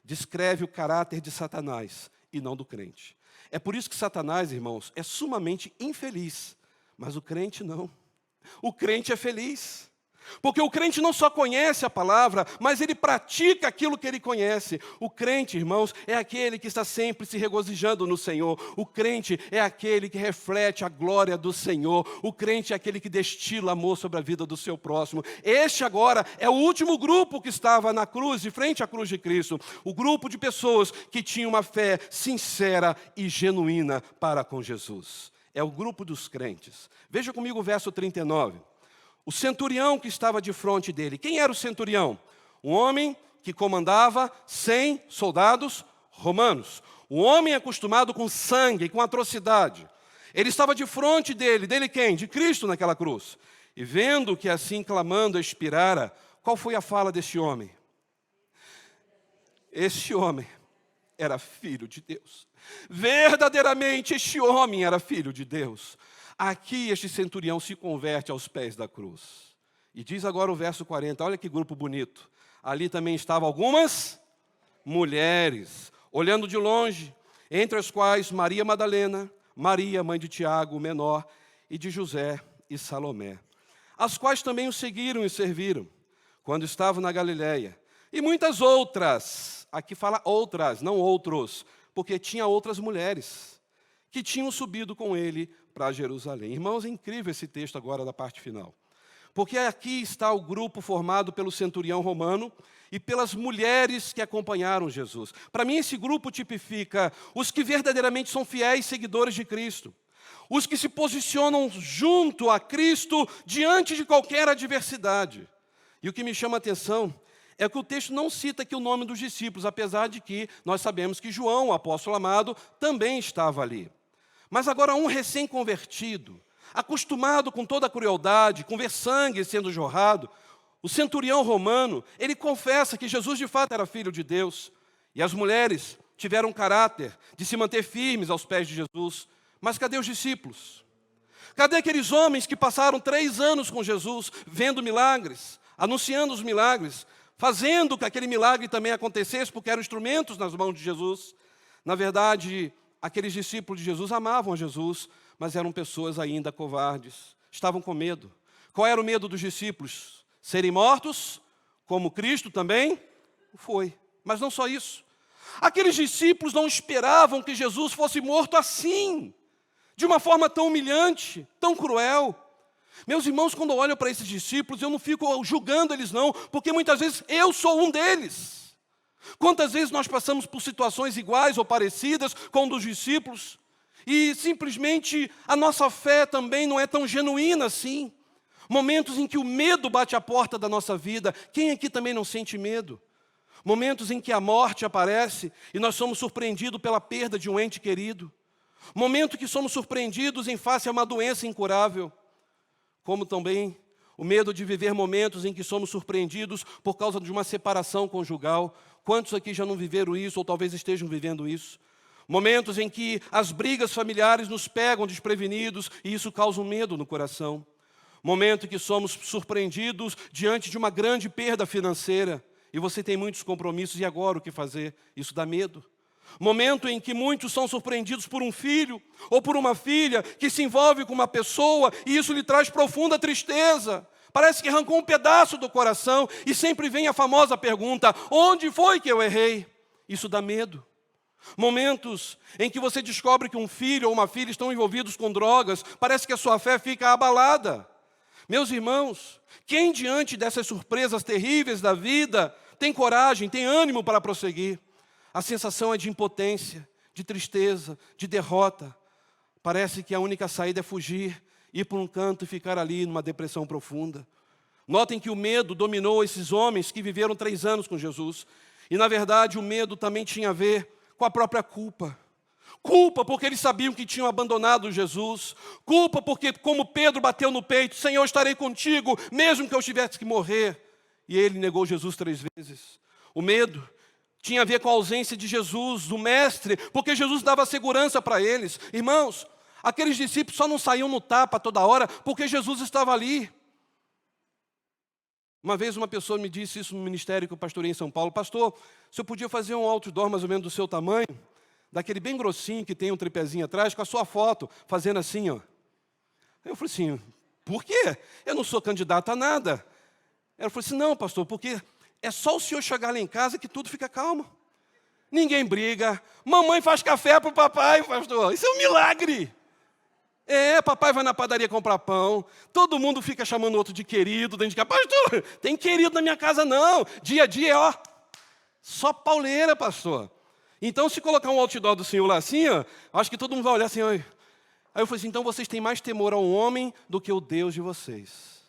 descreve o caráter de Satanás e não do crente. É por isso que Satanás, irmãos, é sumamente infeliz, mas o crente não. O crente é feliz. Porque o crente não só conhece a palavra, mas ele pratica aquilo que ele conhece. O crente, irmãos, é aquele que está sempre se regozijando no Senhor. O crente é aquele que reflete a glória do Senhor. O crente é aquele que destila amor sobre a vida do seu próximo. Este agora é o último grupo que estava na cruz, de frente à cruz de Cristo. O grupo de pessoas que tinham uma fé sincera e genuína para com Jesus. É o grupo dos crentes. Veja comigo o verso 39. O centurião que estava de frente dele. Quem era o centurião? Um homem que comandava 100 soldados romanos. Um homem acostumado com sangue, com atrocidade. Ele estava de frente dele. Dele quem? De Cristo naquela cruz. E vendo que assim clamando expirara, qual foi a fala desse homem? Este homem era filho de Deus. Verdadeiramente este homem era filho de Deus. Aqui este centurião se converte aos pés da cruz. E diz agora o verso 40, olha que grupo bonito. Ali também estavam algumas mulheres, olhando de longe, entre as quais Maria Madalena, Maria, mãe de Tiago, o menor, e de José e Salomé, as quais também o seguiram e serviram, quando estavam na Galileia. E muitas outras, aqui fala outras, não outros, porque tinha outras mulheres que tinham subido com ele para Jerusalém. Irmãos, é incrível esse texto agora da parte final. Porque aqui está o grupo formado pelo centurião romano e pelas mulheres que acompanharam Jesus. Para mim, esse grupo tipifica os que verdadeiramente são fiéis seguidores de Cristo. Os que se posicionam junto a Cristo diante de qualquer adversidade. E o que me chama a atenção é que o texto não cita aqui o nome dos discípulos, apesar de que nós sabemos que João, o apóstolo amado, também estava ali. Mas agora um recém-convertido, acostumado com toda a crueldade, com ver sangue sendo jorrado, o centurião romano, ele confessa que Jesus de fato era filho de Deus. E as mulheres tiveram caráter de se manter firmes aos pés de Jesus. Mas cadê os discípulos? Cadê aqueles homens que passaram 3 anos com Jesus, vendo milagres, anunciando os milagres, fazendo que aquele milagre também acontecesse, porque eram instrumentos nas mãos de Jesus? Na verdade, aqueles discípulos de Jesus amavam a Jesus, mas eram pessoas ainda covardes, estavam com medo. Qual era o medo dos discípulos? Serem mortos, como Cristo também foi. Mas não só isso. Aqueles discípulos não esperavam que Jesus fosse morto assim, de uma forma tão humilhante, tão cruel. Meus irmãos, quando eu olho para esses discípulos, eu não fico julgando eles não, porque muitas vezes eu sou um deles. Quantas vezes nós passamos por situações iguais ou parecidas com um dos discípulos e simplesmente a nossa fé também não é tão genuína assim. Momentos em que o medo bate à porta da nossa vida. Quem aqui também não sente medo? Momentos em que a morte aparece e nós somos surpreendidos pela perda de um ente querido. Momento que somos surpreendidos em face a uma doença incurável. Como também o medo de viver momentos em que somos surpreendidos por causa de uma separação conjugal. Quantos aqui já não viveram isso ou talvez estejam vivendo isso? Momentos em que as brigas familiares nos pegam desprevenidos e isso causa um medo no coração. Momento em que somos surpreendidos diante de uma grande perda financeira e você tem muitos compromissos e agora o que fazer? Isso dá medo. Momento em que muitos são surpreendidos por um filho ou por uma filha que se envolve com uma pessoa e isso lhe traz profunda tristeza. Parece que arrancou um pedaço do coração e sempre vem a famosa pergunta: onde foi que eu errei? Isso dá medo. Momentos em que você descobre que um filho ou uma filha estão envolvidos com drogas, parece que a sua fé fica abalada. Meus irmãos, quem diante dessas surpresas terríveis da vida tem coragem, tem ânimo para prosseguir? A sensação é de impotência, de tristeza, de derrota. Parece que a única saída é fugir, ir para um canto e ficar ali numa depressão profunda. Notem que o medo dominou esses homens que viveram 3 anos com Jesus. E, na verdade, o medo também tinha a ver com a própria culpa. Culpa porque eles sabiam que tinham abandonado Jesus. Culpa porque, como Pedro bateu no peito, Senhor, estarei contigo, mesmo que eu tivesse que morrer. e ele negou Jesus 3 vezes. O medo tinha a ver com a ausência de Jesus, do Mestre, porque Jesus dava segurança para eles. Irmãos, aqueles discípulos só não saíam no tapa toda hora porque Jesus estava ali. Uma vez uma pessoa me disse isso no ministério que eu pastorei em São Paulo: pastor, se eu podia fazer um outdoor mais ou menos do seu tamanho, daquele bem grossinho que tem um tripézinho atrás, com a sua foto, fazendo assim, ó. Eu falei assim: por quê? Eu não sou candidato a nada. Ela falou assim: não, pastor, porque é só o senhor chegar lá em casa que tudo fica calmo. Ninguém briga. Mamãe faz café para o papai, pastor. Isso é um milagre. Papai vai na padaria comprar pão. Todo mundo fica chamando o outro de querido dentro de casa. Pastor, tem querido na minha casa não. Dia a dia, ó, só pauleira, pastor. Então, se colocar um outdoor do senhor lá assim, ó, acho que todo mundo vai olhar assim, ó. Aí eu falei assim: então vocês têm mais temor ao homem do que o Deus de vocês.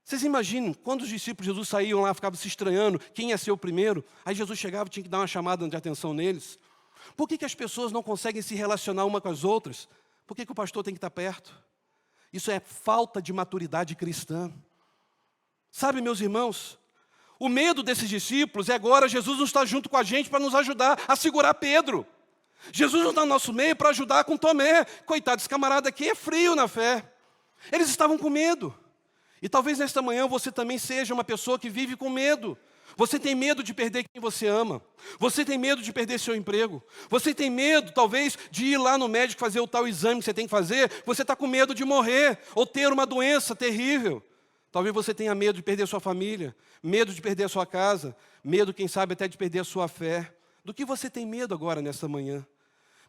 Vocês imaginam, quando os discípulos de Jesus saíam lá, ficavam se estranhando, quem ia ser o primeiro? Aí Jesus chegava e tinha que dar uma chamada de atenção neles. Por que as pessoas não conseguem se relacionar uma com as outras? Por que o pastor tem que estar perto? Isso é falta de maturidade cristã. Sabe, meus irmãos, o medo desses discípulos é agora Jesus não está junto com a gente para nos ajudar a segurar Pedro. Jesus não está no nosso meio para ajudar com Tomé. Coitado, esse camarada aqui é frio na fé. Eles estavam com medo. E talvez nesta manhã você também seja uma pessoa que vive com medo. Você tem medo de perder quem você ama. Você tem medo de perder seu emprego. Você tem medo, talvez, de ir lá no médico fazer o tal exame que você tem que fazer. Você está com medo de morrer ou ter uma doença terrível. Talvez você tenha medo de perder sua família, medo de perder a sua casa, medo, quem sabe, até de perder a sua fé. Do que você tem medo agora, nesta manhã?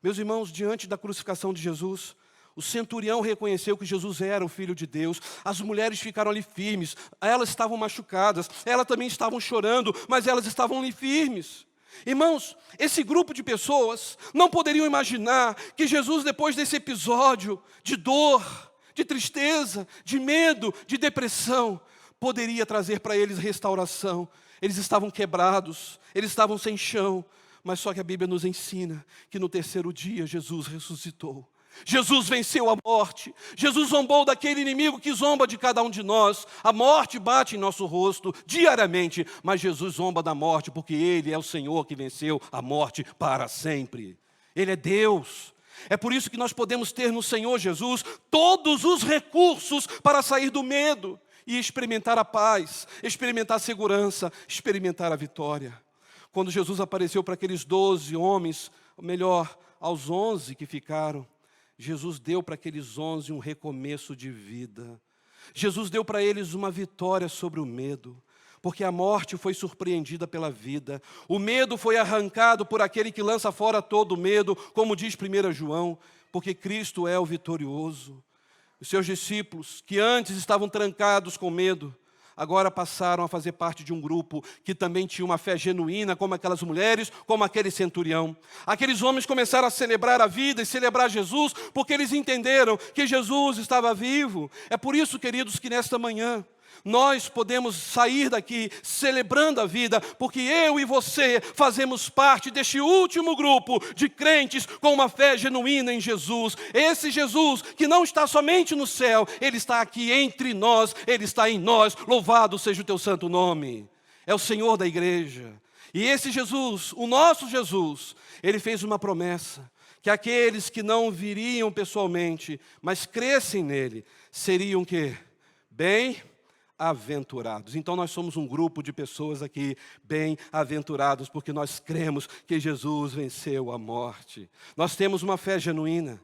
Meus irmãos, diante da crucificação de Jesus, o centurião reconheceu que Jesus era o Filho de Deus. As mulheres ficaram ali firmes. Elas estavam machucadas. Elas também estavam chorando, mas elas estavam ali firmes. Irmãos, esse grupo de pessoas não poderiam imaginar que Jesus, depois desse episódio de dor, de tristeza, de medo, de depressão, poderia trazer para eles restauração. Eles estavam quebrados, eles estavam sem chão. Mas só que a Bíblia nos ensina que no terceiro dia Jesus ressuscitou. Jesus venceu a morte. Jesus zombou daquele inimigo que zomba de cada um de nós. A morte bate em nosso rosto diariamente, mas Jesus zomba da morte porque Ele é o Senhor que venceu a morte para sempre. Ele é Deus. É por isso que nós podemos ter no Senhor Jesus todos os recursos para sair do medo e experimentar a paz, experimentar a segurança, experimentar a vitória. Quando Jesus apareceu para aqueles 12 homens, ou melhor, aos 11 que ficaram, Jesus deu para aqueles 11 um recomeço de vida. Jesus deu para eles uma vitória sobre o medo, porque a morte foi surpreendida pela vida. O medo foi arrancado por aquele que lança fora todo o medo, como diz 1 João, porque Cristo é o vitorioso. Os seus discípulos, que antes estavam trancados com medo, agora passaram a fazer parte de um grupo que também tinha uma fé genuína, como aquelas mulheres, como aquele centurião. Aqueles homens começaram a celebrar a vida e celebrar Jesus, porque eles entenderam que Jesus estava vivo. É por isso, queridos, que nesta manhã nós podemos sair daqui celebrando a vida, porque eu e você fazemos parte deste último grupo de crentes com uma fé genuína em Jesus. Esse Jesus que não está somente no céu, Ele está aqui entre nós, Ele está em nós. Louvado seja o teu santo nome. É o Senhor da igreja. E esse Jesus, o nosso Jesus, Ele fez uma promessa, que aqueles que não viriam pessoalmente, mas crescem nele, seriam o quê? Bem-aventurados. Então nós somos um grupo de pessoas aqui bem-aventurados, porque nós cremos que Jesus venceu a morte. Nós temos uma fé genuína.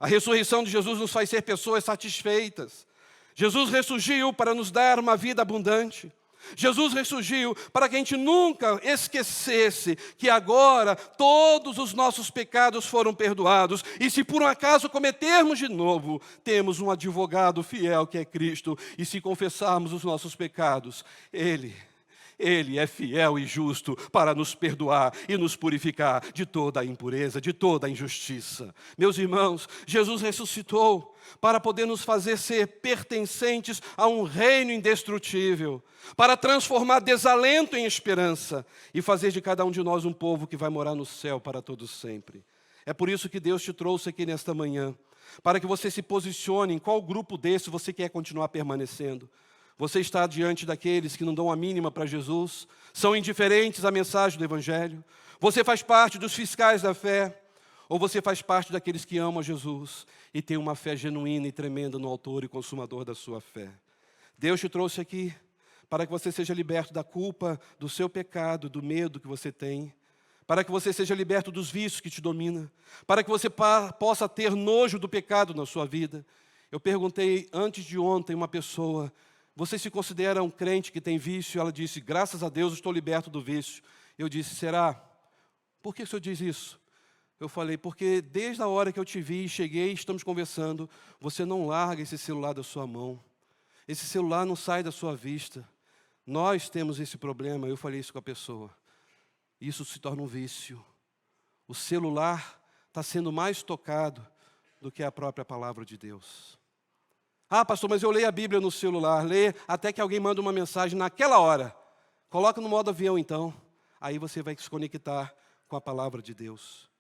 A ressurreição de Jesus nos faz ser pessoas satisfeitas. Jesus ressurgiu para nos dar uma vida abundante. Jesus ressurgiu para que a gente nunca esquecesse que agora todos os nossos pecados foram perdoados. E se por um acaso cometermos de novo, temos um advogado fiel que é Cristo. E se confessarmos os nossos pecados, Ele é fiel e justo para nos perdoar e nos purificar de toda a impureza, de toda a injustiça. Meus irmãos, Jesus ressuscitou para poder nos fazer ser pertencentes a um reino indestrutível, para transformar desalento em esperança e fazer de cada um de nós um povo que vai morar no céu para todos sempre. É por isso que Deus te trouxe aqui nesta manhã, para que você se posicione em qual grupo desse você quer continuar permanecendo. Você está diante daqueles que não dão a mínima para Jesus, são indiferentes à mensagem do Evangelho? Você faz parte dos fiscais da fé? Ou você faz parte daqueles que amam a Jesus e tem uma fé genuína e tremenda no autor e consumador da sua fé? Deus te trouxe aqui para que você seja liberto da culpa, do seu pecado, do medo que você tem, para que você seja liberto dos vícios que te dominam, para que você possa ter nojo do pecado na sua vida. Eu perguntei antes de ontem uma pessoa: você se considera um crente que tem vício? Ela disse: graças a Deus estou liberto do vício. Eu disse: será? Por que o senhor diz isso? Eu falei: porque desde a hora que eu te vi, cheguei, estamos conversando, você não larga esse celular da sua mão. Esse celular não sai da sua vista. Nós temos esse problema. Eu falei isso com a pessoa. Isso se torna um vício. O celular está sendo mais tocado do que a própria palavra de Deus. Ah, pastor, mas eu leio a Bíblia no celular. Leio até que alguém manda uma mensagem naquela hora. Coloca no modo avião, então. Aí você vai se conectar com a palavra de Deus.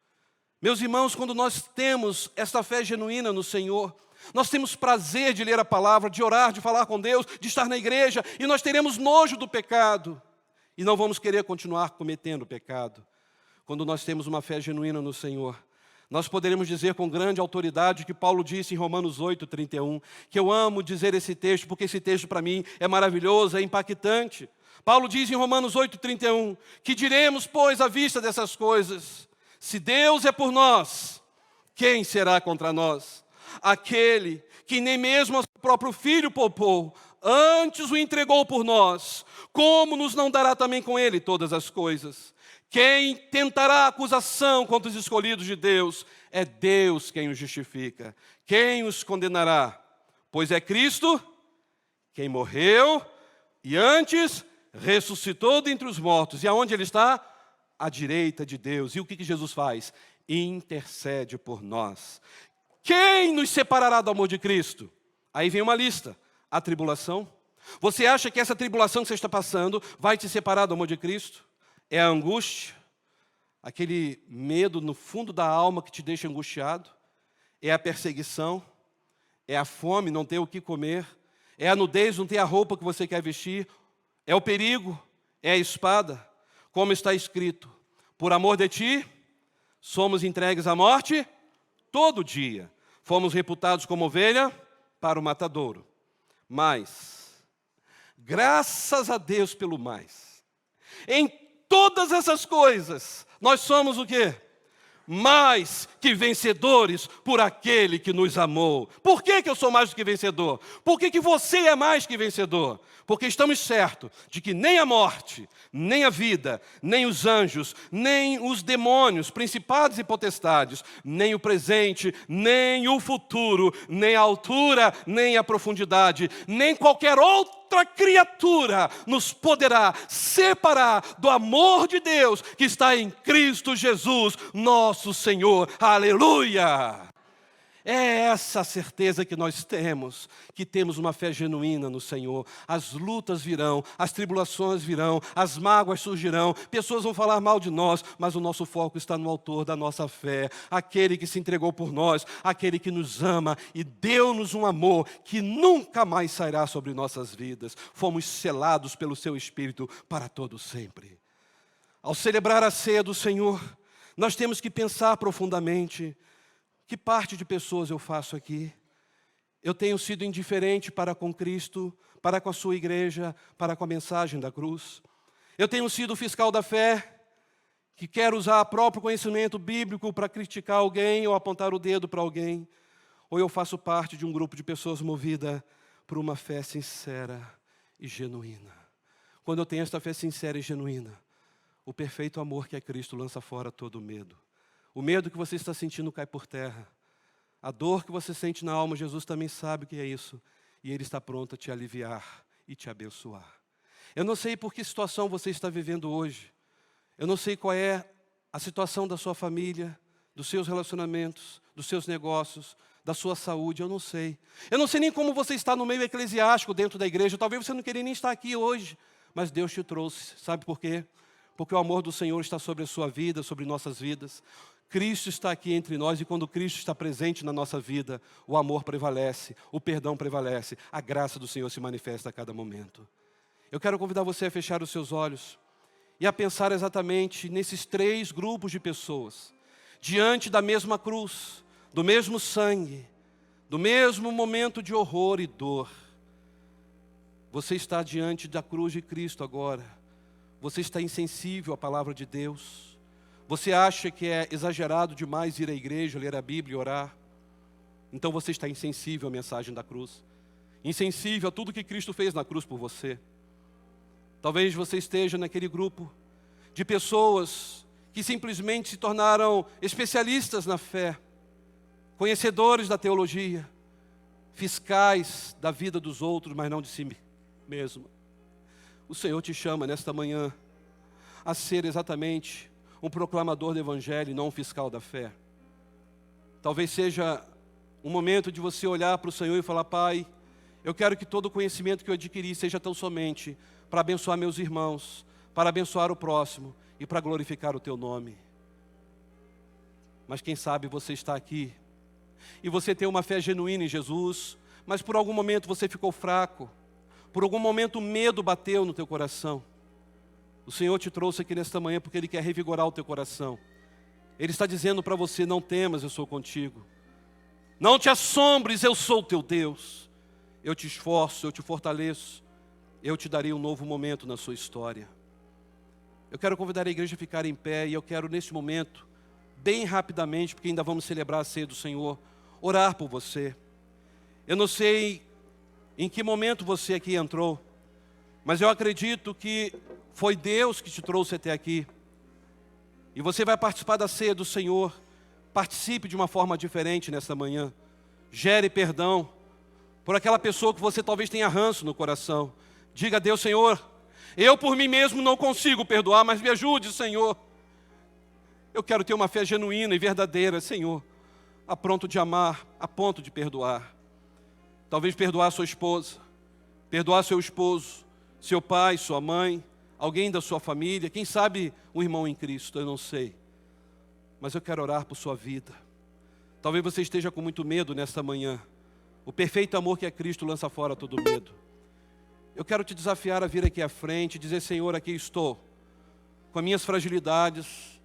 Meus irmãos, quando nós temos essa fé genuína no Senhor, nós temos prazer de ler a palavra, de orar, de falar com Deus, de estar na igreja, e nós teremos nojo do pecado, e não vamos querer continuar cometendo pecado. Quando nós temos uma fé genuína no Senhor, nós poderemos dizer com grande autoridade que Paulo disse em Romanos 8:31, que eu amo dizer esse texto, porque esse texto para mim é maravilhoso, é impactante. Paulo diz em Romanos 8:31, que diremos, pois, à vista dessas coisas: se Deus é por nós, quem será contra nós? Aquele que nem mesmo o seu próprio Filho poupou, antes o entregou por nós, como nos não dará também com ele todas as coisas? Quem tentará acusação contra os escolhidos de Deus? É Deus quem os justifica. Quem os condenará? Pois é Cristo quem morreu e antes ressuscitou dentre os mortos. E aonde ele está? À direita de Deus. E o que Jesus faz? Intercede por nós. Quem nos separará do amor de Cristo? Aí vem uma lista. A tribulação. Você acha que essa tribulação que você está passando vai te separar do amor de Cristo? É a angústia, aquele medo no fundo da alma que te deixa angustiado? É a perseguição? É a fome, não ter o que comer? É a nudez, não ter a roupa que você quer vestir? É o perigo? É a espada? Como está escrito: por amor de ti, somos entregues à morte todo dia. Fomos reputados como ovelha para o matadouro. Mas, graças a Deus pelo mais, em todas essas coisas, nós somos o quê? Mais que vencedores por aquele que nos amou. Por que eu sou mais do que vencedor? Por que você é mais que vencedor? Porque estamos certos de que nem a morte, nem a vida, nem os anjos, nem os demônios, principados e potestades, nem o presente, nem o futuro, nem a altura, nem a profundidade, nem qualquer outra criatura nos poderá separar do amor de Deus que está em Cristo Jesus, nosso Senhor. Aleluia! É essa a certeza que nós temos, que temos uma fé genuína no Senhor. As lutas virão, as tribulações virão, as mágoas surgirão, pessoas vão falar mal de nós, mas o nosso foco está no autor da nossa fé, aquele que se entregou por nós, aquele que nos ama e deu-nos um amor que nunca mais sairá sobre nossas vidas. Fomos selados pelo seu Espírito para todo sempre. Ao celebrar a ceia do Senhor, nós temos que pensar profundamente: que parte de pessoas eu faço aqui? Eu tenho sido indiferente para com Cristo, para com a sua igreja, para com a mensagem da cruz? Eu tenho sido fiscal da fé, que quer usar o próprio conhecimento bíblico para criticar alguém ou apontar o dedo para alguém? Ou eu faço parte de um grupo de pessoas movida por uma fé sincera e genuína? Quando eu tenho esta fé sincera e genuína, o perfeito amor que é Cristo lança fora todo o medo. O medo que você está sentindo cai por terra. A dor que você sente na alma, Jesus também sabe o que é isso. E Ele está pronto a te aliviar e te abençoar. Eu não sei por que situação você está vivendo hoje. Eu não sei qual é a situação da sua família, dos seus relacionamentos, dos seus negócios, da sua saúde, eu não sei. Eu não sei nem como você está no meio eclesiástico dentro da igreja. Talvez você não queria nem estar aqui hoje. Mas Deus te trouxe. Sabe por quê? Porque o amor do Senhor está sobre a sua vida, sobre nossas vidas. Cristo está aqui entre nós, e quando Cristo está presente na nossa vida, o amor prevalece, o perdão prevalece, a graça do Senhor se manifesta a cada momento. Eu quero convidar você a fechar os seus olhos e a pensar exatamente nesses 3 grupos de pessoas, diante da mesma cruz, do mesmo sangue, do mesmo momento de horror e dor. Você está diante da cruz de Cristo agora. Você está insensível à palavra de Deus. Você acha que é exagerado demais ir à igreja, ler a Bíblia e orar? Então você está insensível à mensagem da cruz. Insensível a tudo que Cristo fez na cruz por você. Talvez você esteja naquele grupo de pessoas que simplesmente se tornaram especialistas na fé, conhecedores da teologia, fiscais da vida dos outros, mas não de si mesmo. O Senhor te chama nesta manhã a ser exatamente um proclamador do Evangelho e não um fiscal da fé. Talvez seja um momento de você olhar para o Senhor e falar: Pai, eu quero que todo o conhecimento que eu adquiri seja tão somente para abençoar meus irmãos, para abençoar o próximo e para glorificar o Teu nome. Mas quem sabe você está aqui e você tem uma fé genuína em Jesus, mas por algum momento você ficou fraco, por algum momento o medo bateu no teu coração. O Senhor te trouxe aqui nesta manhã porque Ele quer revigorar o teu coração. Ele está dizendo para você: não temas, eu sou contigo. Não te assombres, eu sou o teu Deus. Eu te esforço, eu te fortaleço. Eu te darei um novo momento na sua história. Eu quero convidar a igreja a ficar em pé e eu quero neste momento, bem rapidamente, porque ainda vamos celebrar a ceia do Senhor, orar por você. Eu não sei em que momento você aqui entrou, mas eu acredito que foi Deus que te trouxe até aqui. E você vai participar da ceia do Senhor. Participe de uma forma diferente nesta manhã. Gere perdão por aquela pessoa que você talvez tenha ranço no coração. Diga a Deus: Senhor, eu por mim mesmo não consigo perdoar, mas me ajude, Senhor. Eu quero ter uma fé genuína e verdadeira, Senhor, a ponto de amar, a ponto de perdoar. Talvez perdoar sua esposa, perdoar seu esposo, seu pai, sua mãe, alguém da sua família, quem sabe um irmão em Cristo, eu não sei. Mas eu quero orar por sua vida. Talvez você esteja com muito medo nesta manhã. O perfeito amor que é Cristo lança fora todo medo. Eu quero te desafiar a vir aqui à frente e dizer: Senhor, aqui estou, com as minhas fragilidades,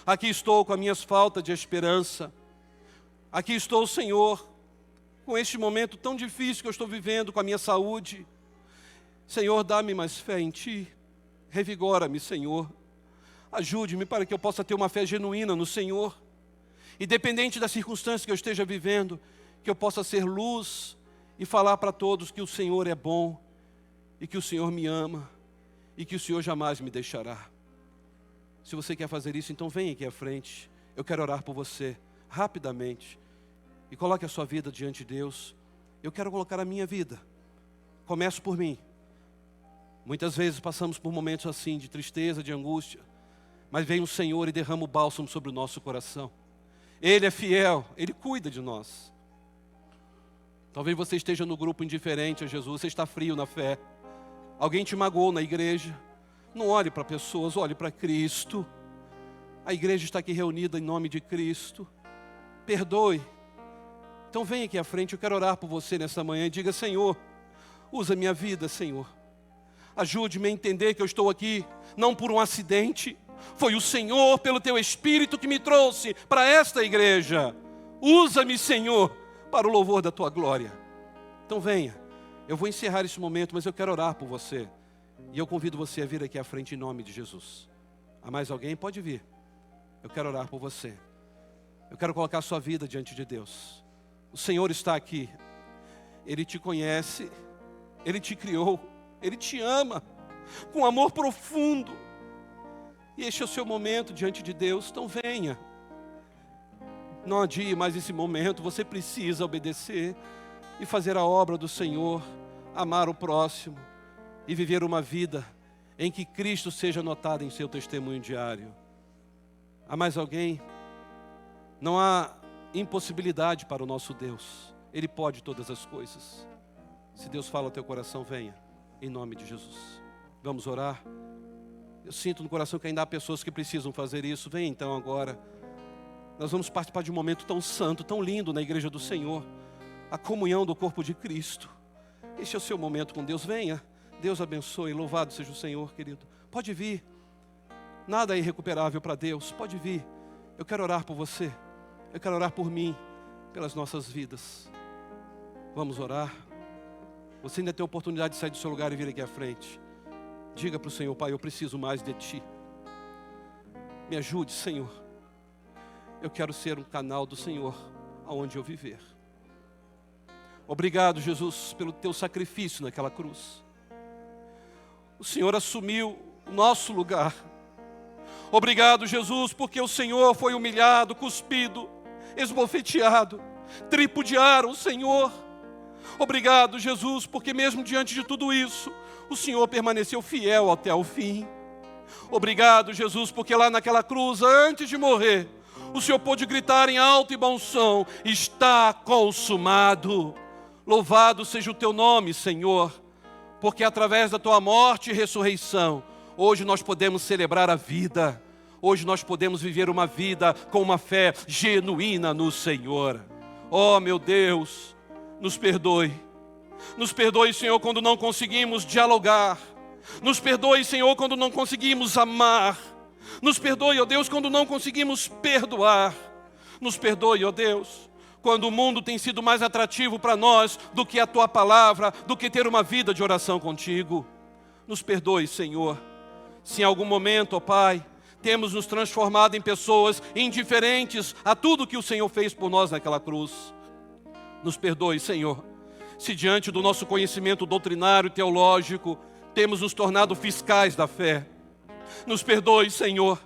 aqui estou com as minhas faltas de esperança, aqui estou, Senhor, com este momento tão difícil que eu estou vivendo com a minha saúde. Senhor, dá-me mais fé em Ti, revigora-me, Senhor, ajude-me para que eu possa ter uma fé genuína no Senhor, independente das circunstâncias que eu esteja vivendo, que eu possa ser luz e falar para todos que o Senhor é bom, e que o Senhor me ama, e que o Senhor jamais me deixará. Se você quer fazer isso, então vem aqui à frente. Eu quero orar por você, rapidamente. E coloque a sua vida diante de Deus. Eu quero colocar a minha vida. Começo por mim. Muitas vezes passamos por momentos assim, de tristeza, de angústia. Mas vem o Senhor e derrama o bálsamo sobre o nosso coração. Ele é fiel, Ele cuida de nós. Talvez você esteja no grupo indiferente a Jesus, você está frio na fé. Alguém te magoou na igreja. Não olhe para pessoas, olhe para Cristo. A igreja está aqui reunida em nome de Cristo. Perdoe. Então vem aqui à frente, eu quero orar por você nessa manhã e diga: Senhor, usa minha vida, Senhor. Ajude-me a entender que eu estou aqui não por um acidente. Foi o Senhor, pelo Teu Espírito, que me trouxe para esta igreja. Usa-me, Senhor, para o louvor da Tua glória. Então venha. Eu vou encerrar esse momento, mas eu quero orar por você. E eu convido você a vir aqui à frente em nome de Jesus. Há mais alguém? Pode vir. Eu quero orar por você. Eu quero colocar a sua vida diante de Deus. O Senhor está aqui. Ele te conhece. Ele te criou. Ele te ama com amor profundo. E este é o seu momento diante de Deus. Então venha. Não adie mais esse momento. Você precisa obedecer e fazer a obra do Senhor, amar o próximo e viver uma vida em que Cristo seja notado em seu testemunho diário. Há mais alguém? Não há impossibilidade para o nosso Deus. Ele pode todas as coisas. Se Deus fala ao teu coração, venha, em nome de Jesus. Vamos orar? Eu sinto no coração que ainda há pessoas que precisam fazer isso. Vem então agora. nós vamos participar de um momento tão santo, tão lindo na igreja do Senhor, a comunhão do corpo de Cristo. Este é o seu momento com Deus. Venha, Deus abençoe, louvado seja o Senhor, querido. Pode vir, nada é irrecuperável para Deus, pode vir. Eu quero orar por você, eu quero orar por mim, pelas nossas vidas. Vamos orar. Você ainda tem a oportunidade de sair do seu lugar e vir aqui à frente. Diga para o Senhor: Pai, eu preciso mais de Ti. Me ajude, Senhor. Eu quero ser um canal do Senhor aonde eu viver. Obrigado, Jesus, pelo Teu sacrifício naquela cruz. O Senhor assumiu o nosso lugar. Obrigado, Jesus, porque o Senhor foi humilhado, cuspido, esbofeteado, tripudiaram o Senhor. Obrigado, Jesus, porque mesmo diante de tudo isso, o Senhor permaneceu fiel até o fim. Obrigado, Jesus, porque lá naquela cruz, antes de morrer, o Senhor pôde gritar em alto e bom som: está consumado. Louvado seja o Teu nome, Senhor, porque através da Tua morte e ressurreição, hoje nós podemos celebrar a vida. Hoje nós podemos viver uma vida com uma fé genuína no Senhor. Oh, meu Deus, nos perdoe. Nos perdoe, Senhor, quando não conseguimos dialogar. Nos perdoe, Senhor, quando não conseguimos amar. Nos perdoe, ó Deus, quando não conseguimos perdoar. Nos perdoe, ó Deus, quando o mundo tem sido mais atrativo para nós do que a Tua palavra, do que ter uma vida de oração contigo. Nos perdoe, Senhor, se em algum momento, ó Pai, temos nos transformado em pessoas indiferentes a tudo que o Senhor fez por nós naquela cruz. Nos perdoe, Senhor, se diante do nosso conhecimento doutrinário e teológico, temos nos tornado fiscais da fé. Nos perdoe, Senhor,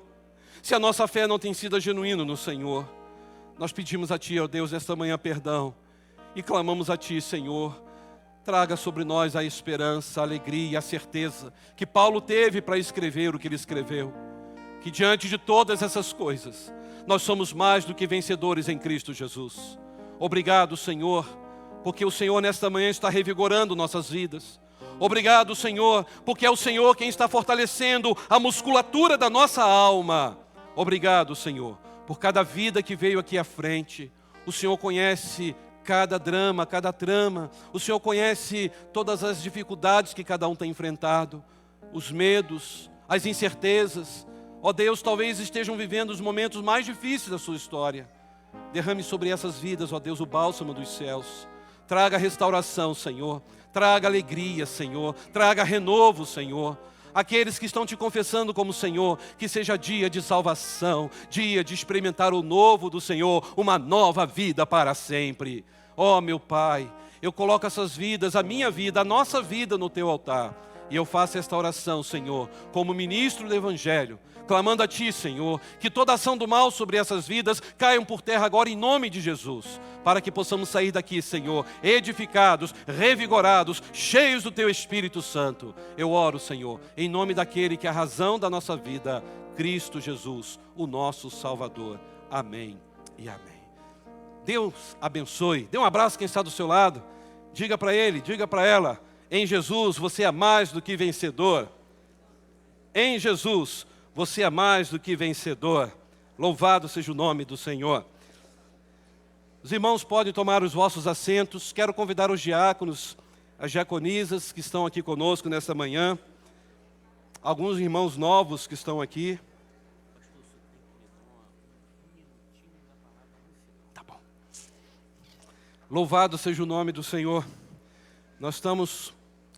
se a nossa fé não tem sido genuína no Senhor. Nós pedimos a Ti, ó Deus, esta manhã perdão e clamamos a Ti, Senhor. Traga sobre nós a esperança, a alegria e a certeza que Paulo teve para escrever o que ele escreveu. Que diante de todas essas coisas, nós somos mais do que vencedores em Cristo Jesus. Obrigado, Senhor, porque o Senhor nesta manhã está revigorando nossas vidas. Obrigado, Senhor, porque é o Senhor quem está fortalecendo a musculatura da nossa alma. Obrigado, Senhor, por cada vida que veio aqui à frente. O Senhor conhece cada drama, cada trama. O Senhor conhece todas as dificuldades que cada um tem enfrentado, os medos, as incertezas. Ó Deus, talvez estejam vivendo os momentos mais difíceis da sua história. Derrame sobre essas vidas, ó Deus, o bálsamo dos céus. Traga restauração, Senhor. Traga alegria, Senhor. Traga renovo, Senhor. Aqueles que estão Te confessando como Senhor, que seja dia de salvação, dia de experimentar o novo do Senhor, uma nova vida para sempre. Ó meu Pai, eu coloco essas vidas, a minha vida, a nossa vida no Teu altar. E eu faço esta oração, Senhor, como ministro do Evangelho, clamando a Ti, Senhor, que toda ação do mal sobre essas vidas caiam por terra agora em nome de Jesus, para que possamos sair daqui, Senhor, edificados, revigorados, cheios do Teu Espírito Santo. Eu oro, Senhor, em nome daquele que é a razão da nossa vida, Cristo Jesus, o nosso Salvador. Amém e amém. Deus abençoe. Dê um abraço quem está do seu lado. Diga para ele, diga para ela: em Jesus você é mais do que vencedor. Em Jesus você é mais do que vencedor. Louvado seja o nome do Senhor. Os irmãos podem tomar os vossos assentos. Quero convidar os diáconos, as diaconisas que estão aqui conosco nesta manhã. Alguns irmãos novos que estão aqui. Tá bom. Louvado seja o nome do Senhor. Nós estamos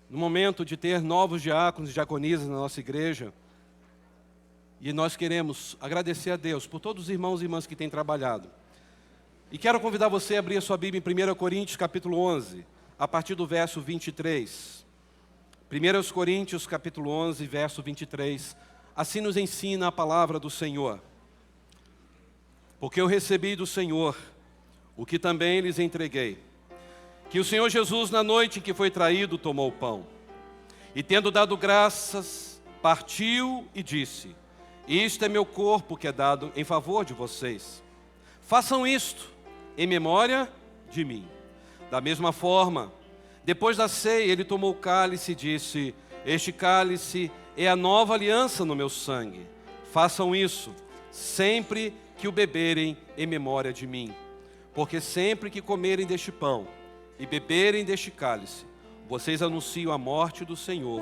no momento de ter novos diáconos e diaconisas na nossa igreja. E nós queremos agradecer a Deus por todos os irmãos e irmãs que têm trabalhado. E quero convidar você a abrir a sua Bíblia em 1 Coríntios capítulo 11, a partir do verso 23. 1 Coríntios capítulo 11, verso 23. Assim nos ensina a palavra do Senhor. Porque eu recebi do Senhor o que também lhes entreguei. Que o Senhor Jesus, na noite em que foi traído, tomou o pão. E tendo dado graças, partiu e disse: isto é meu corpo que é dado em favor de vocês. Façam isto em memória de mim. Da mesma forma, depois da ceia, ele tomou o cálice e disse: este cálice é a nova aliança no meu sangue. Façam isso sempre que o beberem em memória de mim. Porque sempre que comerem deste pão e beberem deste cálice, vocês anunciam a morte do Senhor